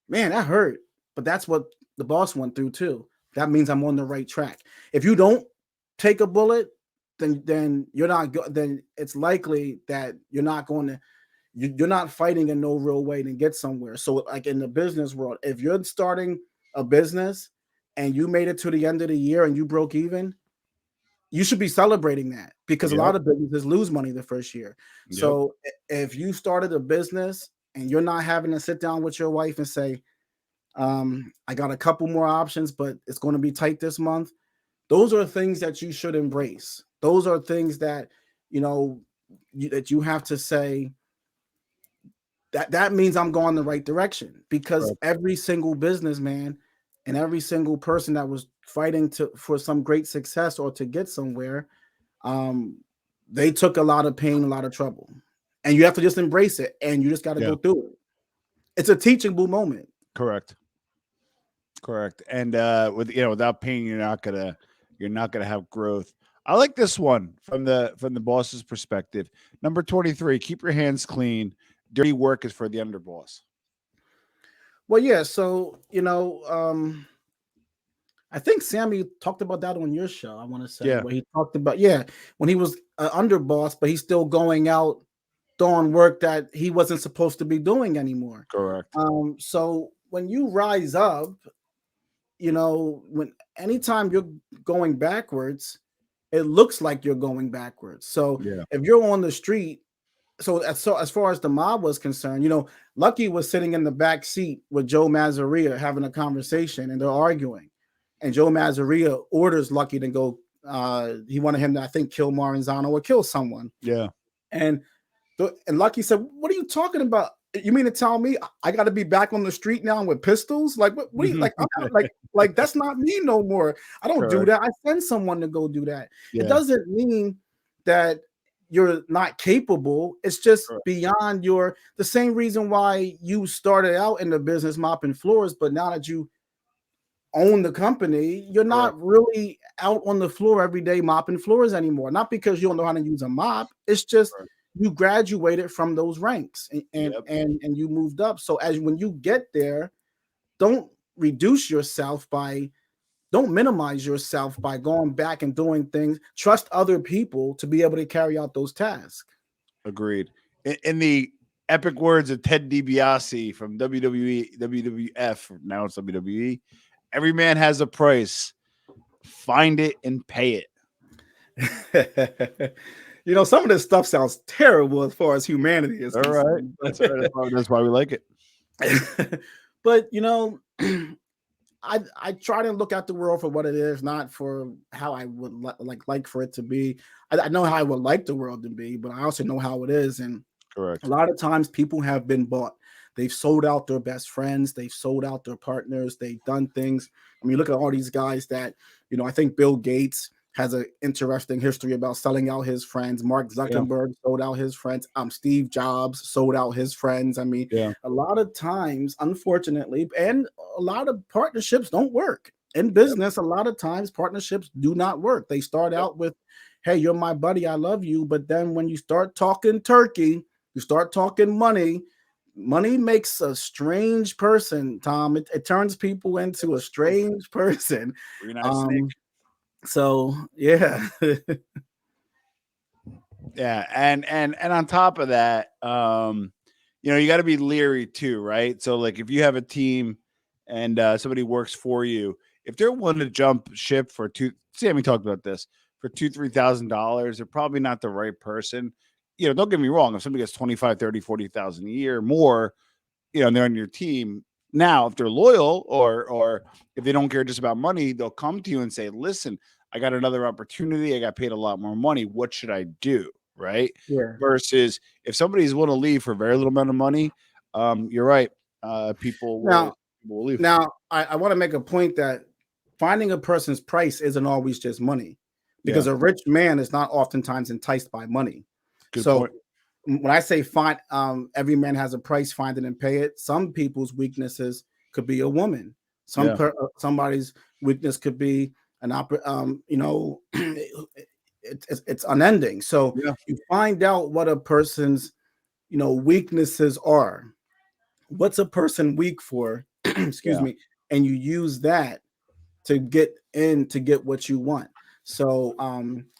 man, that hurt, but that's what the boss went through too. That means I'm on the right track. If you don't take a bullet, then you're not then it's likely that you're not fighting in no real way to get somewhere. So like in the business world, if you're starting a business and you made it to the end of the year and you broke even, you should be celebrating that, because a Yep. lot of businesses lose money the first year. Yep. So if you started a business and you're not having to sit down with your wife and say, I got a couple more options, but it's going to be tight this month. Those are things that you should embrace. Those are things that, you know, that you have to say, that means I'm going the right direction, because Correct. every single businessman and every single person that was fighting for some great success or to get somewhere, um, they took a lot of pain, a lot of trouble, and you have to just embrace it, and you just got to Yeah. go through it. It's a teachable moment. Correct. Correct. And with without pain, you're not gonna have growth. I like this one from the boss's perspective. Number 23, keep your hands clean. Dirty work is for the underboss. Well, yeah. So I think Sammy talked about that on your show. I want to say Yeah. where he talked about, yeah, when he was an underboss, but he's still going out doing work that he wasn't supposed to be doing anymore. Correct. So when you rise up, when anytime you're going backwards, it looks like you're going backwards. So Yeah. if you're on the street, so as far as the mob was concerned, Lucky was sitting in the back seat with Joe Mazzaria having a conversation, and they're arguing. And Joe Mazzaria orders Lucky to go. He wanted him to, I think, kill Maranzano or kill someone. Yeah. And and Lucky said, "What are you talking about? You mean to tell me I got to be back on the street now with pistols? Like what do you like? I'm not, like that's not me no more. I don't do Correct. that. I send someone to go do that. It Yeah. doesn't mean that you're not capable. It's just Correct. beyond the same reason why you started out in the business mopping floors, but now that you own the company, you're Correct. not really out on the floor every day mopping floors anymore. Not because you don't know how to use a mop. It's just Correct. you graduated from those ranks, and Yep. and you moved up. So as when you get there, don't reduce yourself by don't minimize yourself by going back and doing things. Trust other people to be able to carry out those tasks. Agreed. In the epic words of Ted DiBiase from WWE, WWF, now it's WWE, every man has a price. Find it and pay it. Some of this stuff sounds terrible as far as humanity is All right. concerned. That's right. That's why we like it. But I try to look at the world for what it is, not for how I would like for it to be. I know how I would like the world to be, but I also know how it is. And correct. A lot of times people have been bought. They've sold out their best friends. They've sold out their partners. They've done things. I mean, look at all these guys that, I think Bill Gates has an interesting history about selling out his friends. Mark Zuckerberg sold out his friends. Steve Jobs sold out his friends. I mean, a lot of times, unfortunately, and a lot of partnerships don't work. In business, a lot of times partnerships do not work. They start out with, hey, you're my buddy, I love you. But then when you start talking turkey, you start talking money makes a strange person, Tom. It turns people into a strange person. So yeah. Yeah, and on top of that, you got to be leery too, right? So like if you have a team and somebody works for you, if they're willing to jump ship for Sammy talked about this, for $2,000-$3,000, they're probably not the right person. Don't get me wrong, if somebody gets 25, 30, 40,000 a year more, and they're on your team. Now, if they're loyal or if they don't care just about money, they'll come to you and say, listen, I got another opportunity. I got paid a lot more money. What should I do? Right. Yeah. Versus if somebody's willing to leave for a very little amount of money, you're right. People will leave. Now, I want to make a point that finding a person's price isn't always just money, because a rich man is not oftentimes enticed by money. Good point. When I say find, every man has a price, find it and pay it. Some people's weaknesses could be a woman. Somebody's weakness could be an it's unending. So you find out what a person's, weaknesses are. What's a person weak for? Excuse me. And you use that to get what you want. So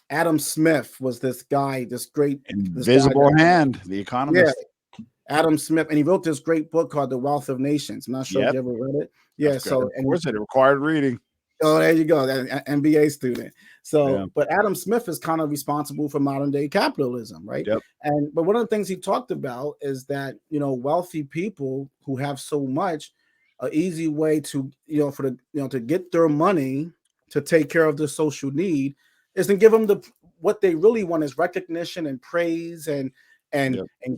Adam Smith was this guy, this great invisible hand, the economist. Yeah, Adam Smith, and he wrote this great book called The Wealth of Nations. I'm not sure if you ever read it. Yeah, so of course it required reading. Oh, there you go, an MBA student. So, but Adam Smith is kind of responsible for modern day capitalism, right? Yep. But one of the things he talked about is that wealthy people who have so much, an easy way to to get their money to take care of their social need is to give them what they really want is recognition and praise and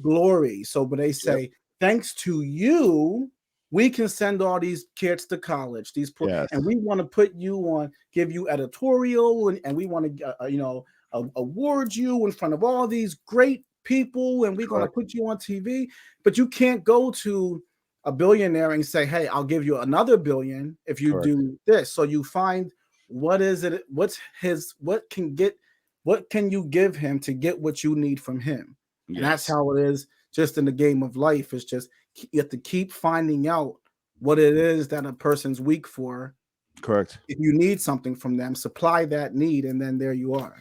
glory. So when they say, thanks to you, we can send all these kids to college, and we want to put you on, give you editorial, and we want to award you in front of all these great people, and we're going to put you on TV. But you can't go to a billionaire and say, hey, I'll give you another billion if you do this. So you find what can you give him to get what you need from him? And that's how it is just in the game of life. It's just you have to keep finding out what it is that a person's weak for. Correct. If you need something from them, supply that need, and then there you are.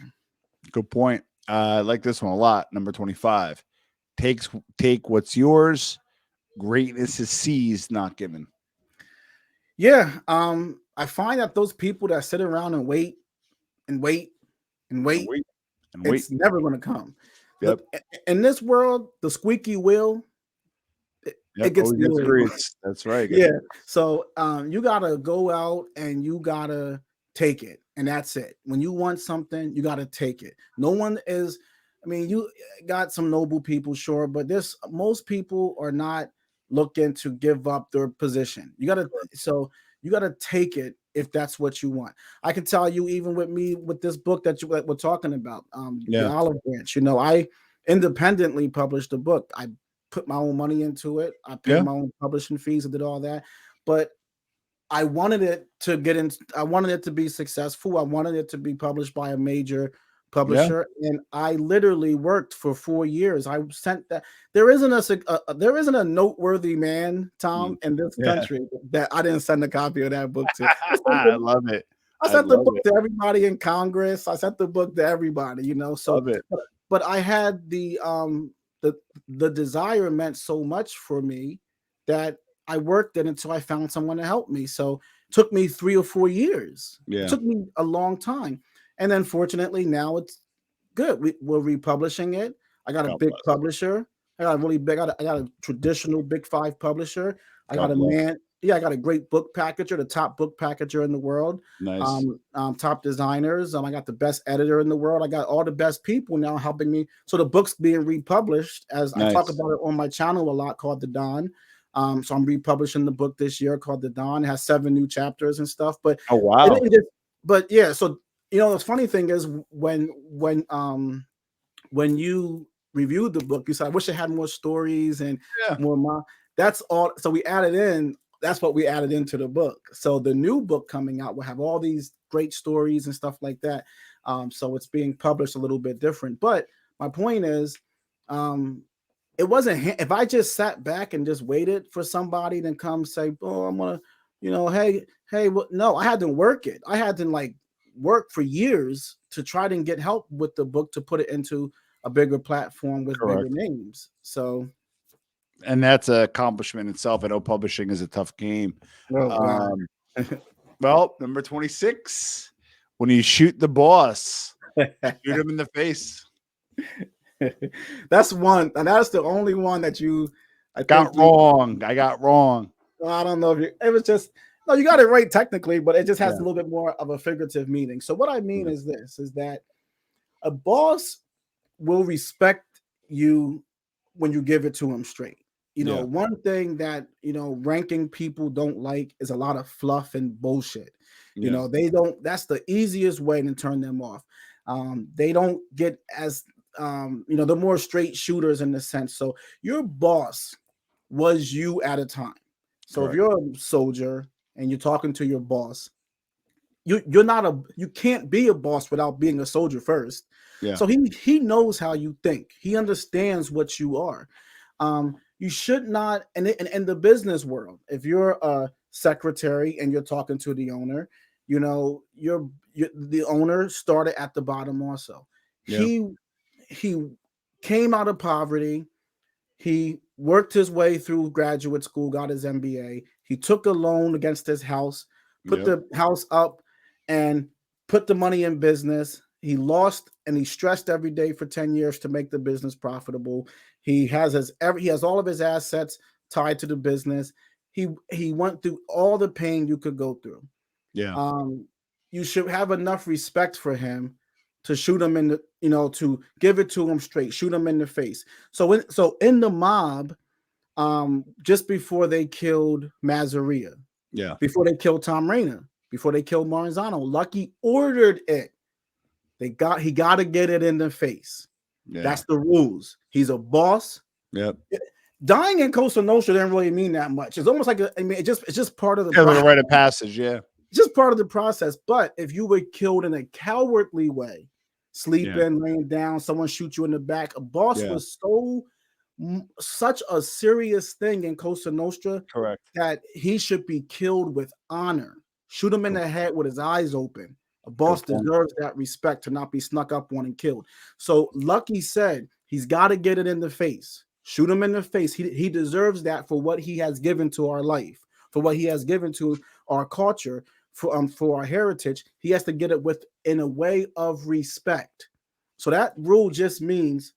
Good point. I like this one a lot. Number 25. Take what's yours. Greatness is seized, not given. Yeah. I find that those people that sit around and wait, it's never going to come. Yep. Look, in this world, the squeaky wheel, it gets grease. That's right. Yeah. So you gotta go out and you gotta take it, and that's it. When you want something, you gotta take it. No one is. I mean, you got some noble people, sure, but most people are not looking to give up their position. You gotta take it if that's what you want. I can tell you, even with me, with this book that we're talking about, the Olive Branch. I independently published a book. I put my own money into it. I paid my own publishing fees and did all that. But I wanted it to I wanted it to be successful. I wanted it to be published by a major Yeah. publisher, and I literally worked for 4 years. I sent that. There isn't there isn't a noteworthy man, Mm. Tom, in this Yeah. country that I didn't send a copy of that book to. I love it. I I sent the love book it. to everybody in Congress. I sent the book to everybody, you know. So, Love it. but I had the the desire meant so much for me that I worked it until I found someone to help me. So it took me 3 or 4 years. It Yeah. took me a long time, and then fortunately now it's good. We're republishing it. I got a God big bless. publisher. I got a really big. I got a traditional Big Five publisher. I got God a bless. man. Yeah, I got a great book packager, the top book packager in the world. Nice. Top designers. I got the best editor in the world. I got all the best people now helping me. So the book's being republished, as I talk Nice. about it on my channel a lot, called The Don. So I'm republishing the book this year called The Don. It has 7 new chapters and stuff. But Oh it wow. didn't just. But yeah, so you know, the funny thing is when you reviewed the book, you said, "I wish it had more stories and Yeah. more." That's all. So we added in. That's what we added into the book. So the new book coming out will have all these great stories and stuff like that. So it's being published a little bit different. But my point is, um, it wasn't. If I just sat back and just waited for somebody to come say, "Oh, I'm gonna," you know, hey, well, no, I had to work it. I had to like work for years to try to get help with the book to put it into a bigger platform with bigger Correct. names. So, And that's an accomplishment itself. I know publishing is a tough game. oh god, Um, well, number 26. When you shoot the boss, shoot him in the face. that's one, and that's the only one that you, I think Got you, wrong. I got wrong. I don't know if you, it was just no, you got it right technically, but it just has Yeah. a little bit more of a figurative meaning. So what I mean Yeah. is this: is that a boss will respect you when you give it to him straight. You know, Yeah. one thing that, you know, ranking people don't like is a lot of fluff and bullshit. You Yeah. know, they don't, that's the easiest way to turn them off. They don't get as, you know, they're more straight shooters in the sense. So your boss was you at a time. So if Correct. you're a soldier and you're talking to your boss, you're not a, you can't be a boss without being a soldier first. Yeah. So he knows how you think. He understands what you are. You should not, and in the business world, if you're a secretary and you're talking to the owner, you know, you're the owner started at the bottom also. Yeah. He came out of poverty. He worked his way through graduate school, got his MBA. He took a loan against his house, put Yep. the house up, and put the money in business. He lost and he stressed every day for 10 years to make the business profitable. He has all of his assets tied to the business. He went through all the pain you could go through. Yeah. um, you should have enough respect for him to shoot him in the, you know, to give it to him straight, shoot him in the face. So in the mob, just before they killed Mazaria, Yeah. before they killed Tom Rayner, before they killed Maranzano, Lucky ordered it. He got to get it in the face. Yeah. That's the rules. He's a boss. Yep. Dying in Cosa Nostra didn't really mean that much. It's almost like it's just part of the Yeah, like a process. rite of passage. Yeah. Just part of the process. But if you were killed in a cowardly way, Yeah. sleeping, laying down, someone shoot you in the back, a boss Yeah. was such a serious thing in Cosa Nostra Correct. that he should be killed with honor. Shoot him in Good, the head with his eyes open. A good boss point. deserves that respect to not be snuck up on and killed. So Lucky said he's got to get it in the face. Shoot him in the face. He deserves that for what he has given to our life, for what he has given to our culture, for our heritage. He has to get it with in a way of respect. So that rule just means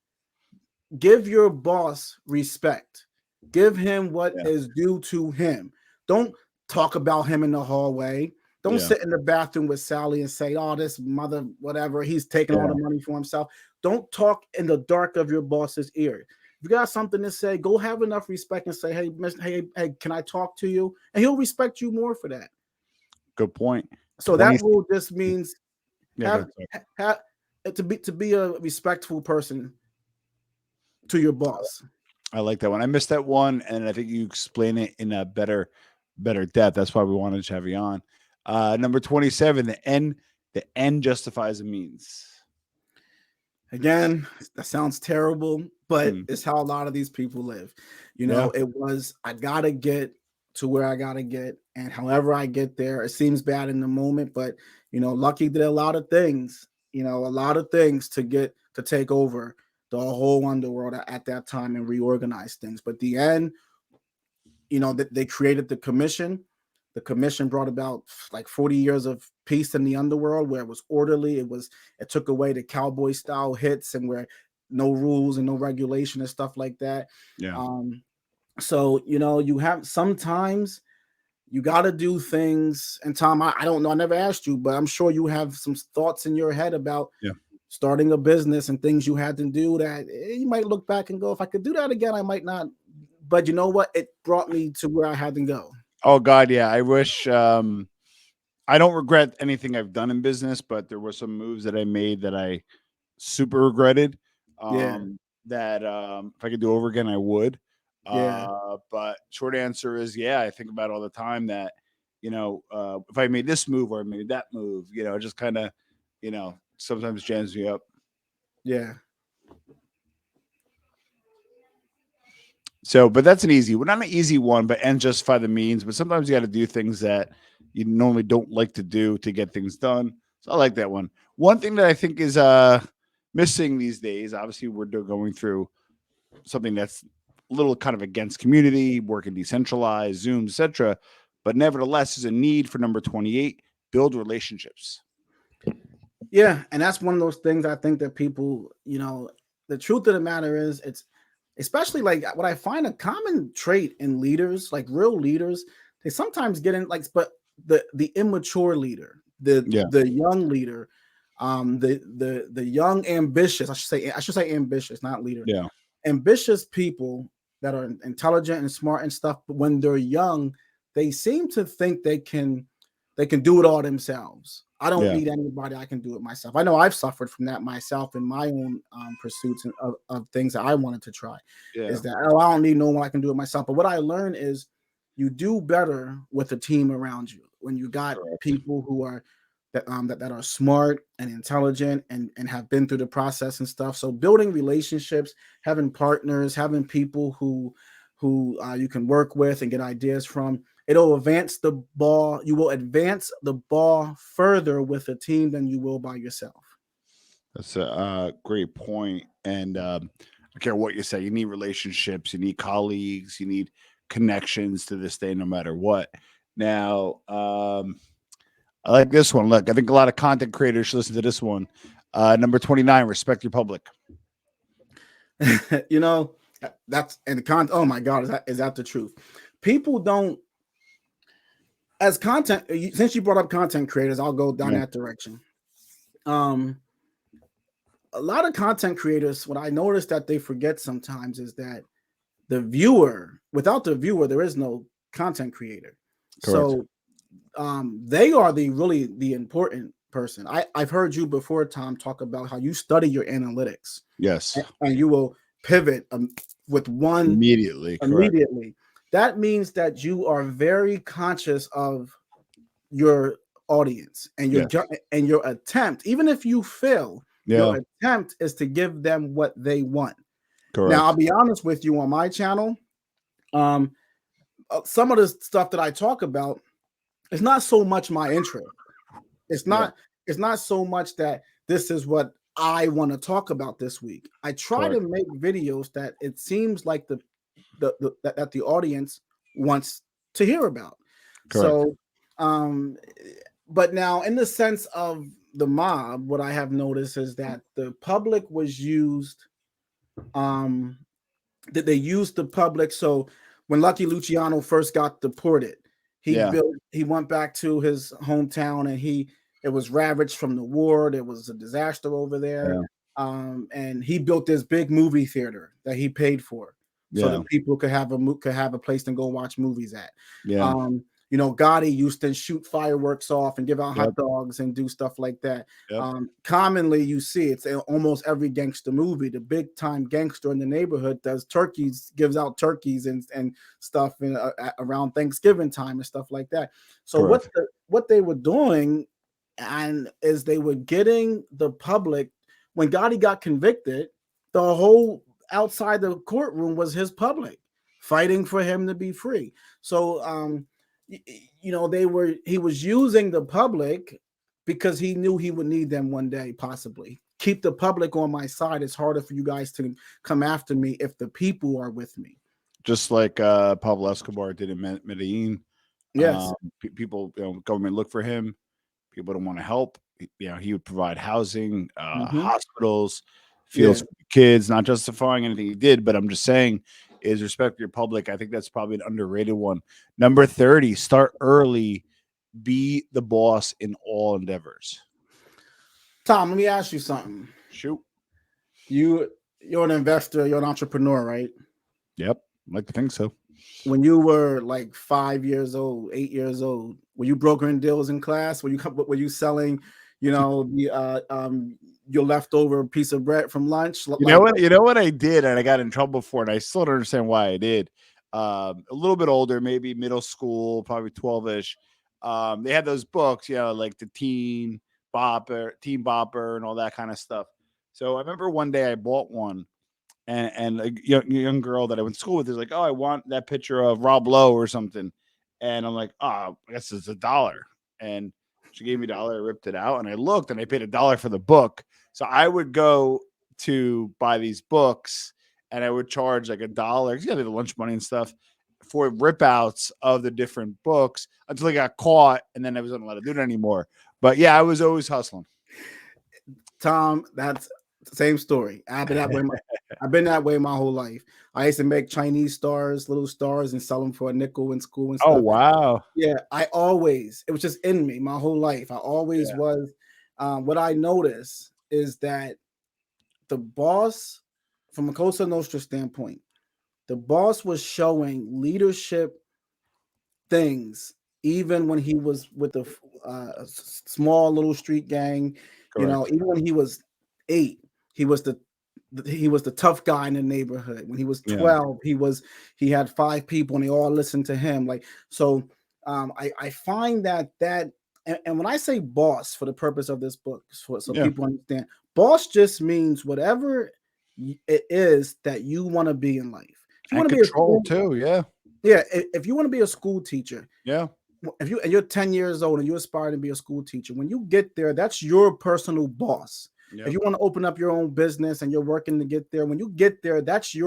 give your boss respect. Give him what Yeah. is due to him. Don't talk about him in the hallway. Don't Yeah. sit in the bathroom with Sally and say, "Oh, this mother, whatever, he's taking all Yeah. the money for himself." Don't talk in the dark of your boss's ear. If you got something to say, go have enough respect and say, hey, can I talk to you? And he'll respect you more for that. Good point. So that 20. rule just means Yeah. have, Good. have to be a respectful person to your boss. I like that one. I missed that one, and I think you explain it in a better depth. That's why we wanted to have you on. Number 27. The end justifies the means. Again, that sounds terrible, but Hmm. it's how a lot of these people live. Yeah. It was, I gotta get to where I gotta get, and however I get there, it seems bad in the moment, but Lucky did a lot of things, a lot of things to take over the whole underworld at that time and reorganize things. But the end, they created the commission. The commission brought about like 40 years of peace in the underworld, where it was orderly. It took away the cowboy style hits, and where no rules and no regulation and stuff like that. Yeah. So you have, sometimes you got to do things. And Tom, I don't know, I never asked you, but I'm sure you have some thoughts in your head about Yeah. starting a business and things you had to do that you might look back and go, if I could do that again, I might not. But you know what? It brought me to where I had to go. Oh God, yeah. I wish. I don't regret anything I've done in business, but there were some moves that I made that I super regretted. Yeah, That if I could do over again, I would. yeah, But short answer is, yeah. I think about it all the time that if I made this move or I made that move, it just kind of, sometimes jams me up. yeah, So, but that's an easy, well, not an easy one, but and justify the means. But sometimes you got to do things that you normally don't like to do to get things done. So I like that one. One thing that I think is missing these days, obviously, we're going through something that's a little kind of against community, working decentralized, Zoom, etc. But nevertheless, there's a need for number 28, build relationships. yeah. And that's one of those things I think that people, the truth of the matter is, it's especially like what I find a common trait in leaders, like real leaders, they sometimes get in like, but the immature leader, Yeah, the young leader, the young ambitious, I should say ambitious, not leader, yeah, ambitious people that are intelligent and smart and stuff, but when they're young, they seem to think they can do it all themselves. I don't yeah, need anybody. I can do it myself. I know I've suffered from that myself in my own pursuits of things that I wanted to try. yeah. Is that, oh, I don't need no one. I can do it myself. But what I learned is you do better with a team around you when you got Correct. people who are that are smart and intelligent and have been through the process and stuff. So building relationships, having partners, having people who you can work with and get ideas from, it'll advance the ball. You will advance the ball further with a team than you will by yourself. That's a great point. And I care what you say. You need relationships. You need colleagues. You need connections to this day, no matter what. Now, I like this one. Look, I think a lot of content creators should listen to this one. Number 29, respect your public. you know, that's and the con. Oh my God, is that the truth? People don't, as content. Since you brought up content creators, I'll go down Yeah, that direction. Um, a lot of content creators, what I notice that they forget sometimes is that the viewer, without the viewer, there is no content creator. correct. So they are the important person. I've heard you before, Tom, talk about how you study your analytics Yes, and you will pivot with one immediately. Correct. immediately. That means that you are very conscious of your audience and Yes, your attempt. Even if you fail, yeah, your attempt is to give them what they want. Now, I'll correct. be honest with you, on my channel, um, some of the stuff that I talk about is not so much my interest. It's Yeah, not. It's not so much that this is what I want to talk about this week. I try to correct. make videos that it seems like that the audience wants to hear about. Correct. So, um, but now in the sense of the mob, what I have noticed is that the public was used. Um, that they used the public. So when Lucky Luciano first got deported, Yeah, he went back to his hometown and it was ravaged from the war. There was a disaster over there. yeah, And he built this big movie theater that he paid for so yeah, that people could have a place to go watch movies at. yeah. Gotti used to shoot fireworks off and give out Yep, hot dogs and do stuff like that. yep. Commonly, you see it's in almost every gangster movie. The big time gangster in the neighborhood does turkeys, gives out turkeys and stuff around Thanksgiving time and stuff like that. So what Correct. what they were doing, and is they were getting the public. when Gotti got convicted, the whole outside the courtroom was his public fighting for him to be free. So, he was using the public because he knew he would need them one day, possibly. Keep the public on my side. It's harder for you guys to come after me if the people are with me. Just like Pablo Escobar did in Medellin. Yes. People, government look for him. People don't want to help. He would provide housing, hospitals, Yeah. fields for the kids. Not justifying anything he did, but I'm just saying, is respect your public. I think that's probably an underrated one. Number 30, start early, be the boss in all endeavors. Tom, let me ask you something. Shoot. You're an investor, you're an entrepreneur, right? Yep, I'd like to think so. When you were like 5 years old, 8 years old, were you brokering deals in class? Were you selling, your leftover piece of bread from lunch? You know what? You know what I did, and I got in trouble for it. And I still don't understand why I did. A little bit older, maybe middle school, probably 12-ish. They had those books, like the Teen Bopper, and all that kind of stuff. So I remember one day I bought one, and a young girl that I went to school with is like, "Oh, I want that picture of Rob Lowe or something," and I'm like, "Oh, I guess it's $1." And she gave me $1. I ripped it out, and I looked, and I paid $1 for the book. So I would go to buy these books, and I would charge like $1. You got the lunch money and stuff for rip outs of the different books until I got caught, and then I wasn't allowed to do it anymore. But yeah, I was always hustling. Tom, that's the same story. I've been that way my whole life. I used to make Chinese stars, little stars, and sell them for a nickel in school and stuff. Oh wow! Yeah, it was just in me my whole life. I always was. What I noticed is that the boss, from a Cosa Nostra standpoint, the boss was showing leadership things even when he was with the small little street gang. Correct. Even when he was 8, he was the tough guy in the neighborhood. When he was 12, he had 5 people and they all listened to him. Like, so I find that and when I say boss for the purpose of this book, so people understand, boss just means whatever it is that you want to be in life. If you want to be a school, too, if you want to be a school teacher, yeah. And you're 10 years old and you aspire to be a school teacher, when you get there, that's your personal boss. Yep. If you want to open up your own business and you're working to get there, when you get there, that's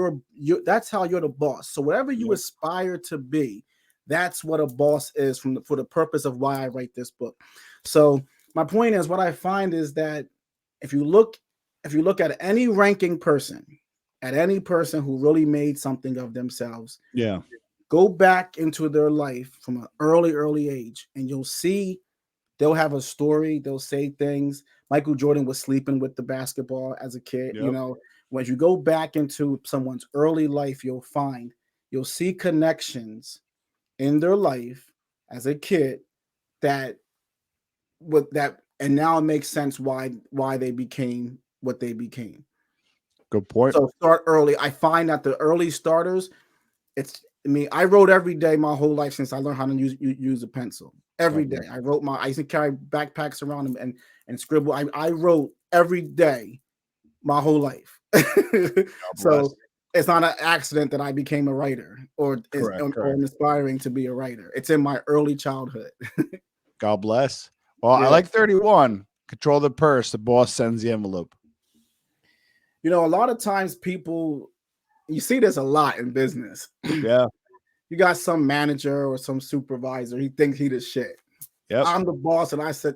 that's how you're the boss. So whatever you aspire to be, that's what a boss is for the purpose of why I write this book. So my point is, what I find is that if you look at any ranking person, at any person who really made something of themselves, go back into their life from an early age, and you'll see they'll have a story. They'll say things. Michael Jordan was sleeping with the basketball as a kid. When you go back into someone's early life, you'll see connections in their life as a kid and now it makes sense why they became what they became. Good point. So start early. I find that the early starters, I wrote every day my whole life since I learned how to use a pencil. Every day. I used to carry backpacks around and scribble. I wrote every day my whole life. So it's not an accident that I became a writer or aspiring to be a writer. It's in my early childhood. God bless. Well, I like 31. Control the purse. The boss sends the envelope. A lot of times you see this a lot in business. Yeah. You got some manager or some supervisor. He thinks he the shit. Yep. I'm the boss. And I said,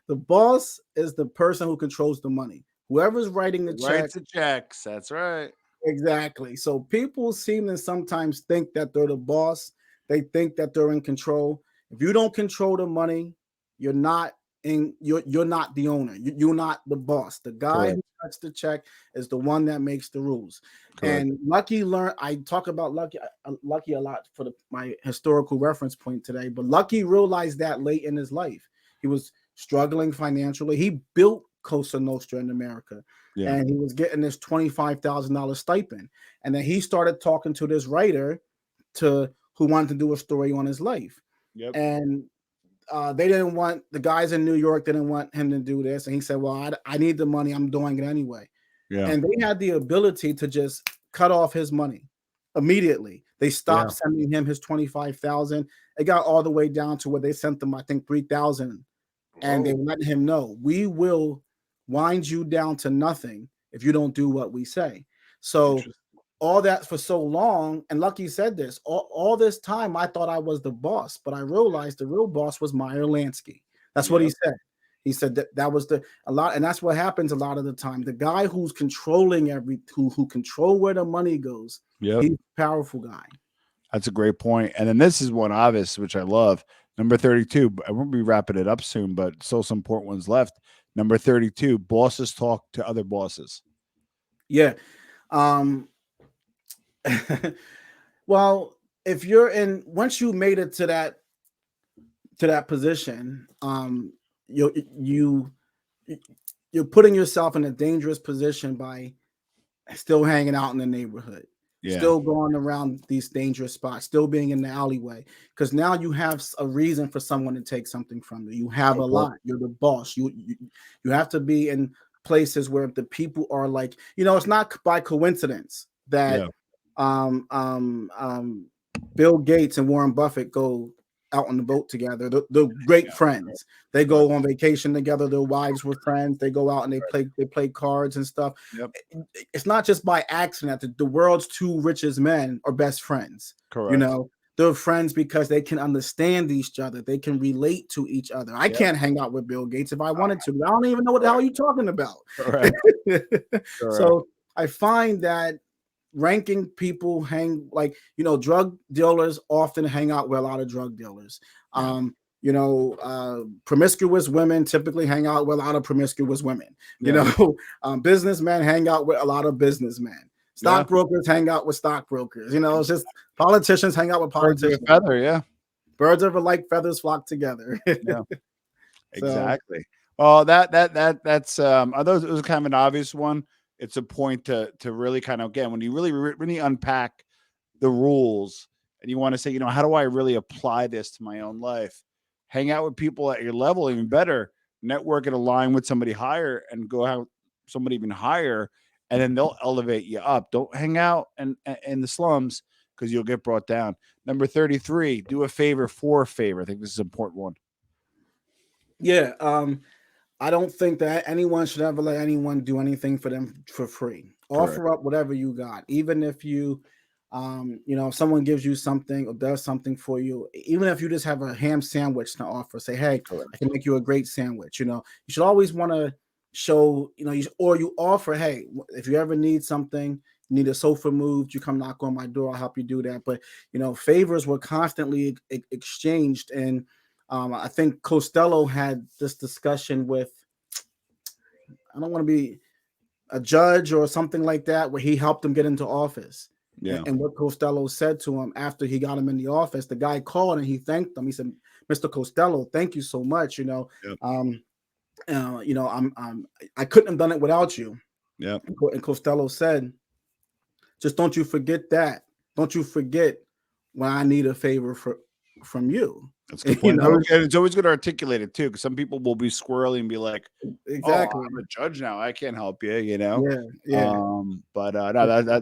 The boss is the person who controls the money. Whoever's writing the writes the checks. That's right. Exactly. So people seem to sometimes think that they're the boss. They think that they're in control. If you don't control the money, you're not the owner. You're not the boss. The guy who cuts the check is the one that makes the rules. Correct. And I talk about Lucky a lot for my historical reference point today, but Lucky realized that late in his life. He was struggling financially. He built Cosa Nostra in America, and he was getting this $25,000 stipend. And then he started talking to this writer who wanted to do a story on his life. Yep. And they didn't want the guys in New York didn't want him to do this, and he said, "Well, I need the money. I'm doing it anyway." Yeah. And they had the ability to just cut off his money immediately. They stopped sending him his 25,000. It got all the way down to where they sent them, I think, 3,000, and they were letting him know, we will wind you down to nothing if you don't do what we say. So all that for so long, and Lucky said this, all this time I thought I was the boss, but I realized the real boss was Meyer Lansky. That's what he said. He said that was a lot, and that's what happens a lot of the time. The guy who's controlling who control where the money goes, he's a powerful guy. That's a great point. And then this is one obvious, which I love. Number 32. I won't be wrapping it up soon, but still some important ones left. Number 32. Bosses talk to other bosses. Yeah. Well, if you're once you made it to that position, you're putting yourself in a dangerous position by still hanging out in the neighborhood, still going around these dangerous spots, still being in the alleyway, because now you have a reason for someone to take something from you. You have a lot. You're the boss. You have to be in places where the people are like, it's not by coincidence that Bill Gates and Warren Buffett go out on the boat together. They're great friends. They go on vacation together. Their wives were friends. They go out and they play cards and stuff. It's not just by accident that the world's two richest men are best friends. Correct. They're friends because they can understand each other. They can relate to each other. I can't hang out with Bill Gates if I wanted to. I don't even know what the hell you're talking about. So I find that ranking people hang drug dealers often hang out with a lot of drug dealers. Promiscuous women typically hang out with a lot of promiscuous women. Businessmen hang out with a lot of businessmen. Stockbrokers hang out with stockbrokers. It's just politicians hang out with politicians. Birds of a like feathers flock together. Exactly. Well, that's although it was kind of an obvious one, it's a point to really kind of, again, when you really unpack the rules and you want to say, how do I really apply this to my own life? Hang out with people at your level, even better, network and align with somebody higher and go out somebody even higher, and then they'll elevate you up. Don't hang out in the slums because you'll get brought down. Number 33, do a favor for a favor. I think this is an important one. Yeah. I don't think that anyone should ever let anyone do anything for them for free. Offer up whatever you got, even if you, if someone gives you something or does something for you, even if you just have a ham sandwich to offer, say, hey, I can make you a great sandwich. You should always want to show, you offer, hey, if you ever need something, need a sofa moved, you come knock on my door, I'll help you do that. But, favors were constantly exchanged. And I think Costello had this discussion with, I don't want to be a judge or something like that, where he helped him get into office. And what Costello said to him after he got him in the office, the guy called and he thanked him. He said, Mr. Costello, thank you so much. I couldn't have done it without you. And Costello said, just don't you forget that. Don't you forget when I need a favor from you. That's a good point. And it's always good to articulate it too, because some people will be squirrely and be like, exactly, I'm a judge now, I can't help you, But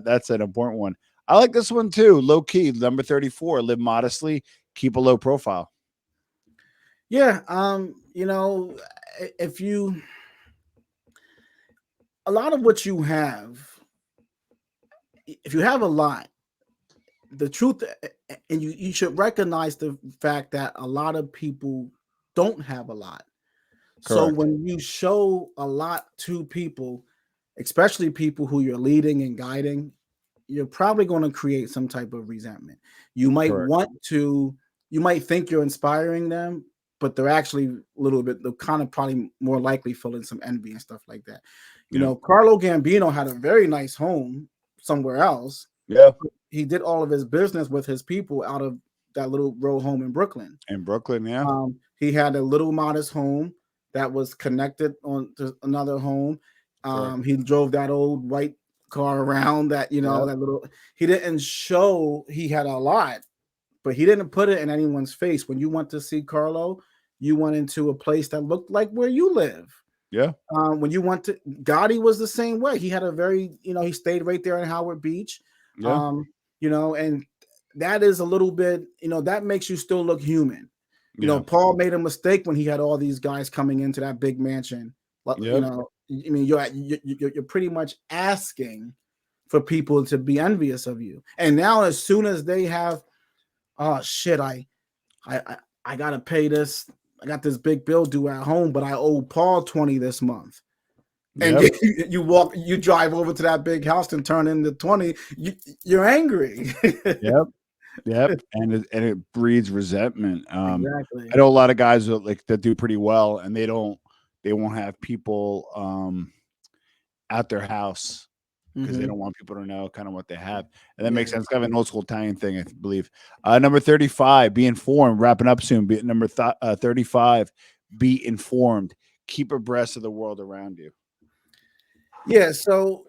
that's an important one. I like this one too. Low key, number 34, live modestly, keep a low profile. If you, a lot of what you have, if you have a lot, the truth, and you should recognize the fact that a lot of people don't have a lot. So when you show a lot to people, especially people who you're leading and guiding, you're probably going to create some type of resentment. You might you might think you're inspiring them, but they're actually they're kind of probably more likely feeling some envy and stuff like that. Carlo Gambino had a very nice home somewhere else. He did all of his business with his people out of that little row home in Brooklyn. He had a little modest home that was connected on to another home. He drove that old white car around that, that little, he didn't show he had a lot, but he didn't put it in anyone's face. When you went to see Carlo, you went into a place that looked like where you live. Yeah. When you went to Gotti was the same way. He had a very, he stayed right there in Howard Beach. Yeah. And that is a little bit, that makes you still look human. Yeah. Paul made a mistake when he had all these guys coming into that big mansion. Yep. I mean, you're pretty much asking for people to be envious of you. And now, as soon as they have, oh shit, I gotta pay this. I got this big bill due at home, but I owe Paul 20 this month. And Yep. you drive over to that big house and turn in the 20. You're angry. Yep. Yep. And it breeds resentment. Exactly. I know a lot of guys that do pretty well, and they won't have people at their house because they don't want people to know kind of what they have. And that makes sense. Kind of an old school Italian thing, I believe. Number 35, be informed. Wrapping up soon. Number 35, be informed. Keep abreast of the world around you. Yeah. So,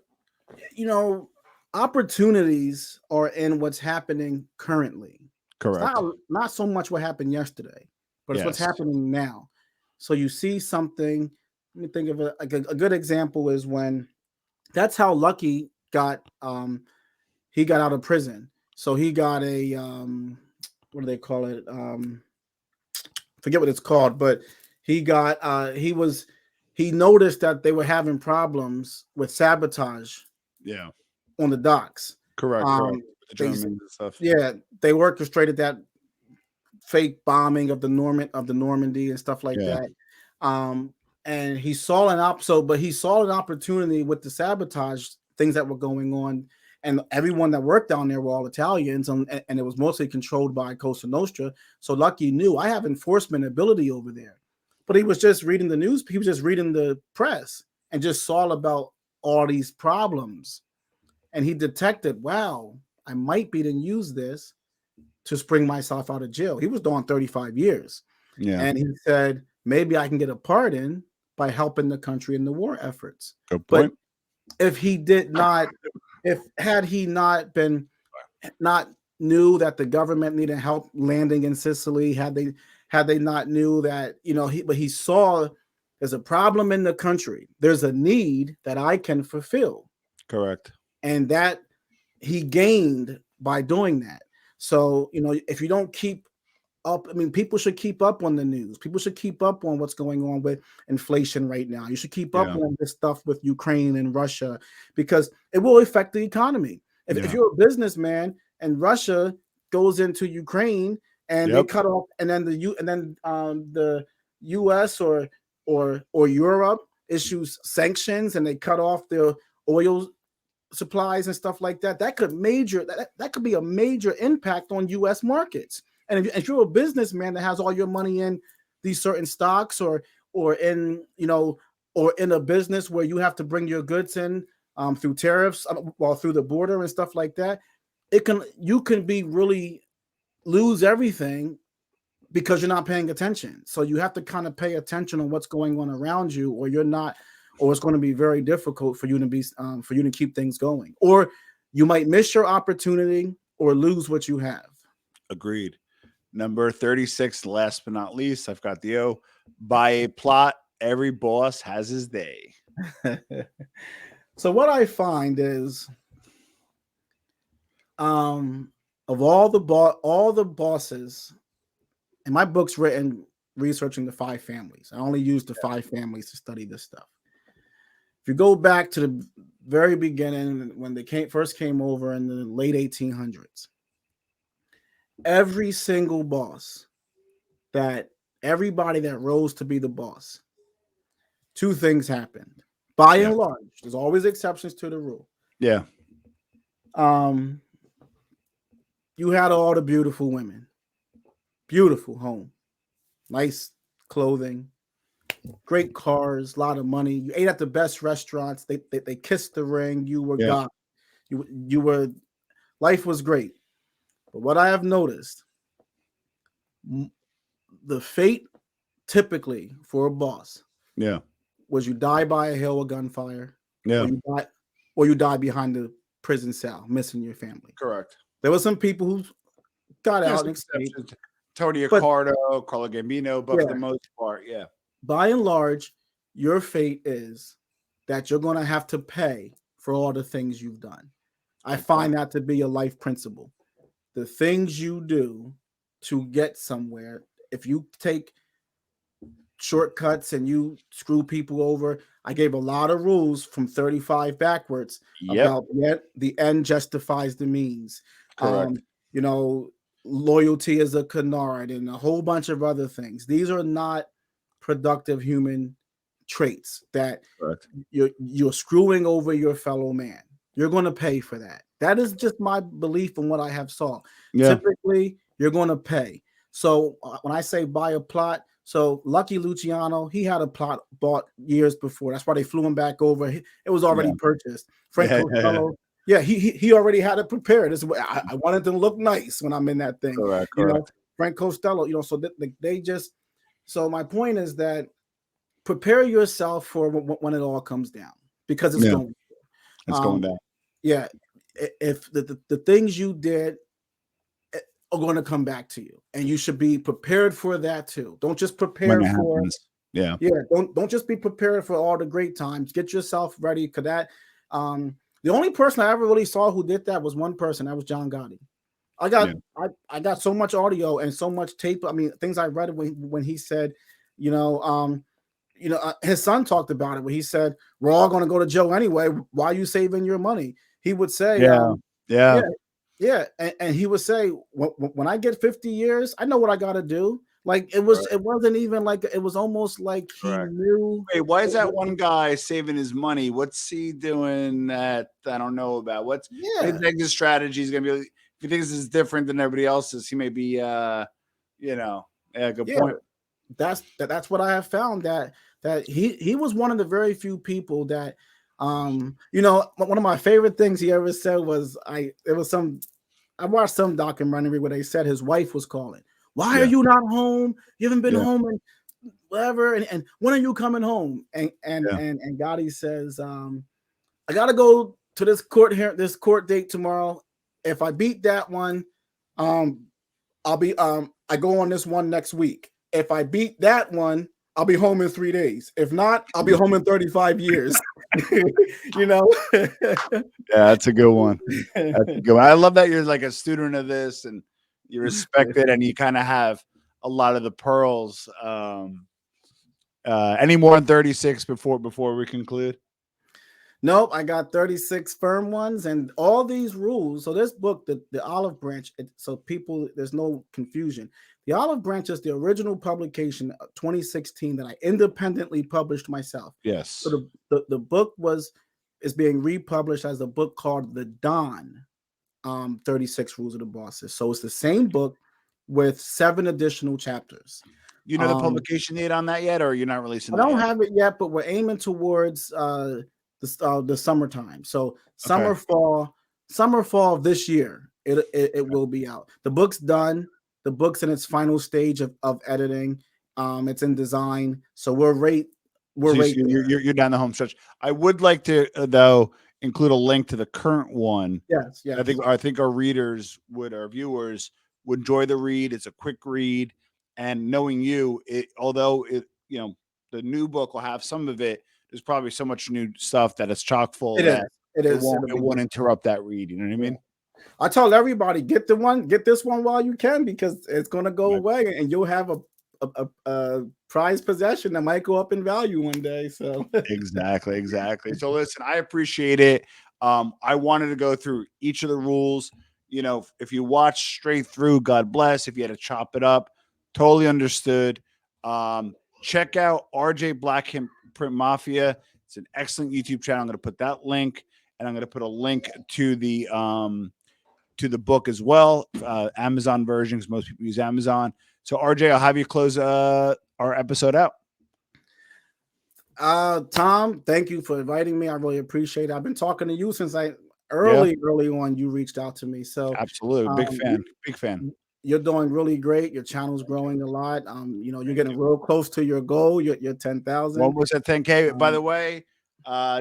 opportunities are in what's happening currently. Correct. It's not so much what happened yesterday, but it's what's happening now. So you see something. Let me think of a good example is when that's how Lucky got he got out of prison. So he got a what do they call it? Forget what it's called, but he got he noticed that they were having problems with sabotage. Yeah. On the docks. Correct. The Germans and stuff. Yeah, they orchestrated that fake bombing of the Normandy and stuff like that. And he saw an opportunity with the sabotage things that were going on, and everyone that worked down there were all Italians, and it was mostly controlled by Cosa Nostra. So Lucky knew I have enforcement ability over there, but he was just reading the news. He was just reading the press and just saw about all these problems. And he detected, wow, I might be to use this to spring myself out of jail. He was doing 35 years. Yeah. And he said, maybe I can get a pardon by helping the country in the war efforts. Good point. But if he had he not knew that the government needed help landing in Sicily, had they not knew that, but he saw there's a problem in the country. There's a need that I can fulfill. Correct. And that he gained by doing that. So, if you don't keep up, I mean, people should keep up on the news. People should keep up on what's going on with inflation right now. You should keep up on this stuff with Ukraine and Russia, because it will affect the economy. If you're a businessman and Russia goes into Ukraine and they cut off, and then the US or Europe issues sanctions and they cut off their oil supplies and stuff like that, that could be a major impact on U.S. markets. And if you're a businessman that has all your money in these certain stocks or in a business where you have to bring your goods in through tariffs, through the border and stuff like that, you can be really lose everything because you're not paying attention. So you have to kind of pay attention on what's going on around you, or you're not. Or it's going to be very difficult for you to keep things going, or you might miss your opportunity or lose what you have. Agreed. Number 36, last but not least, I've got the O. By a plot, every boss has his day. So what I find is, of all the bosses, and my book's written researching the 5 families. I only use the 5 families to study this stuff. If you go back to the very beginning, when they first came over in the late 1800s, every single boss, everybody that rose to be the boss, 2 things happened. By and large, there's always exceptions to the rule. Yeah. You had all the beautiful women, beautiful home, nice clothing, great cars, a lot of money. You ate at the best restaurants. They kissed the ring. You were God. You were. Life was great. But what I have noticed, the fate typically for a boss, was you die by a hail of gunfire, or you die behind the prison cell, missing your family. Correct. There were some people who got out and escaped. Tony But Accardo, Carlo Gambino, but for the yeah, most part, yeah. by and large, your fate is that you're going to have to pay for all the things you've done. I Good point. find that to be a life principle. The things you do to get somewhere, if you take shortcuts and you screw people over, I gave a lot of rules from 35 backwards Yep. about yet the end justifies the means. Correct. Um, you know, loyalty is a canard and a whole bunch of other things. These are not productive human traits that Correct. you're screwing over your fellow man. You're going to pay for that. That is just my belief in what I have saw. Yeah. Typically, you're going to pay. So when I say buy a plot, so Lucky Luciano, he had a plot bought years before. That's why they flew him back over. It was Yeah. already purchased. Frank Yeah. Yeah. Costello, yeah, he already had it prepared. This is what I wanted to look nice when I'm in that thing. Correct. You know, Correct. Frank Costello. You know, so they just. So my point is that prepare yourself for when it all comes down because it's Yeah. going. It's going Um, down yeah, if the things you did are going to come back to you, and you should be prepared for that too. Don't just when prepare it for happens. Yeah. yeah. Don't just be prepared for all the great times. Get yourself ready because that. The only person I ever really saw who did that was one person. That was John Gotti. I got Yeah. I got so much audio and so much tape. I mean, things I read when he said, you know, his son talked about it when he said, "We're all going to go to jail anyway. Why are you saving your money?" He would say, Yeah. "Yeah, Yeah. yeah," and he would say, "When I get 50 years, I know what I got to do." Like Correct. it wasn't even like it was almost like he Correct. knew. Wait, why is that one guy saving his money? What's he doing that I don't know about? What his Yeah, exit strategy is going to be? If he thinks this is different than everybody else's, he may be, you know, yeah, good yeah. point. That's what I have found that he was one of the very few people that one of my favorite things he ever said was I watched some documentary where they said his wife was calling. Why are Yeah. you not home? You haven't been Yeah. home and whatever. And when are you coming home? Yeah. And Gotti says, I gotta go to this court date tomorrow. If I beat that one, um, I'll be I go on this one next week. If I beat that one, I'll be home in 3 days. If not, I'll be home in 35 years. you know. Yeah, that's a good one. That's a good one. I love that you're like a student of this and you respect it and you kind of have a lot of the pearls. Any more on 36 before we conclude? Nope, I got 36 firm ones and all these rules. So this book, the Olive Branch, so people, there's no confusion. The Olive Branch is the original publication of 2016 that I independently published myself. So Yes. the book is being republished as a book called The Don 36 Rules of the Bosses. So it's the same book with 7 additional chapters. You know the Um, publication date on that yet, or you're not releasing I that don't yet? have it yet, but we're aiming towards the summertime. So Okay. summer fall of this year, it will be out. The book's done. The book's in its final stage of editing. It's in design, so we're So right there. you're down the home stretch. I would like to though include a link to the current one. Yes, yes. I think our readers would our viewers would enjoy the read. It's a quick read, and knowing you, although the new book will have some of it. There's probably so much new stuff that it's chock full It is. that It is. It'll it be won't good. interrupt that read. You know what I Yeah. mean? I tell everybody get this one while you can because it's gonna go away and you'll have a prized possession that might go up in value one day. So Exactly, exactly. So listen, I appreciate it. I wanted to go through each of the rules. If you watch straight through, God bless. If you had to chop it up, totally understood. Check out RJ Black Print Mafia. It's an excellent YouTube channel. I'm going to put that link, and I'm going to put a link to the book as well, Amazon version, because most people use Amazon. So RJ, I'll have you close our episode out. Tom, thank you for inviting me. I really appreciate it. I've been talking to you since Yeah, early on you reached out to me. So absolutely. Big um, fan. Big fan. you're doing really great. Your channel's growing a lot. You're getting real close to your goal. Your 10,000. Almost at 10K. By Um, the way,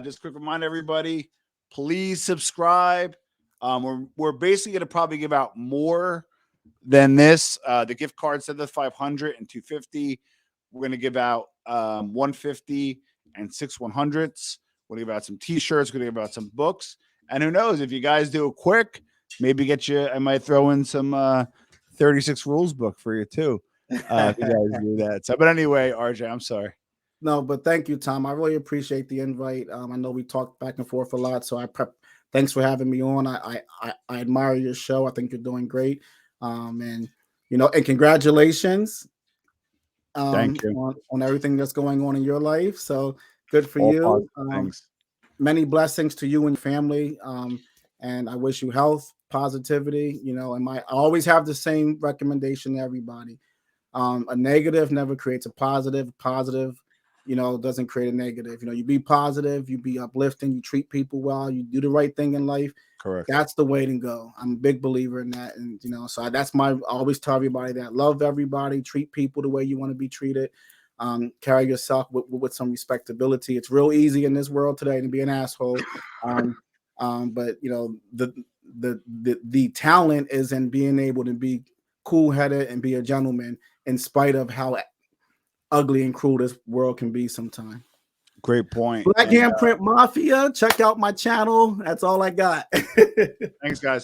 just quick reminder, everybody, please subscribe. We're basically going to probably give out more than this. The gift card said the 500 and 250. We're going to give out 150 and 6 100s. We're going to give out some t-shirts. We're going to give out some books. And who knows, if you guys do it quick, maybe get you, I might throw in some 36 rules book for you too. If you guys do that. So, but anyway, RJ, I'm sorry. No, but thank you, Tom. I really appreciate the invite. I know we talked back and forth a lot, so thanks for having me on. I admire your show. I think you're doing great. And and congratulations Thank you. on everything that's going on in your life. So good for All you. positive things. Many blessings to you and your family. And I wish you health, positivity, and I always have the same recommendation to everybody. A negative never creates a positive. Positive, doesn't create a negative. You be positive, you be uplifting, you treat people well, you do the right thing in life. Correct. That's the way to go. I'm a big believer in that. And, so that's I always tell everybody that. Love everybody, treat people the way you want to be treated. Carry yourself with some respectability. It's real easy in this world today to be an asshole. But the talent is in being able to be cool-headed and be a gentleman in spite of how ugly and cruel this world can be sometimes. Great point. Black Handprint Mafia. Check out my channel. That's all I got. Thanks, guys.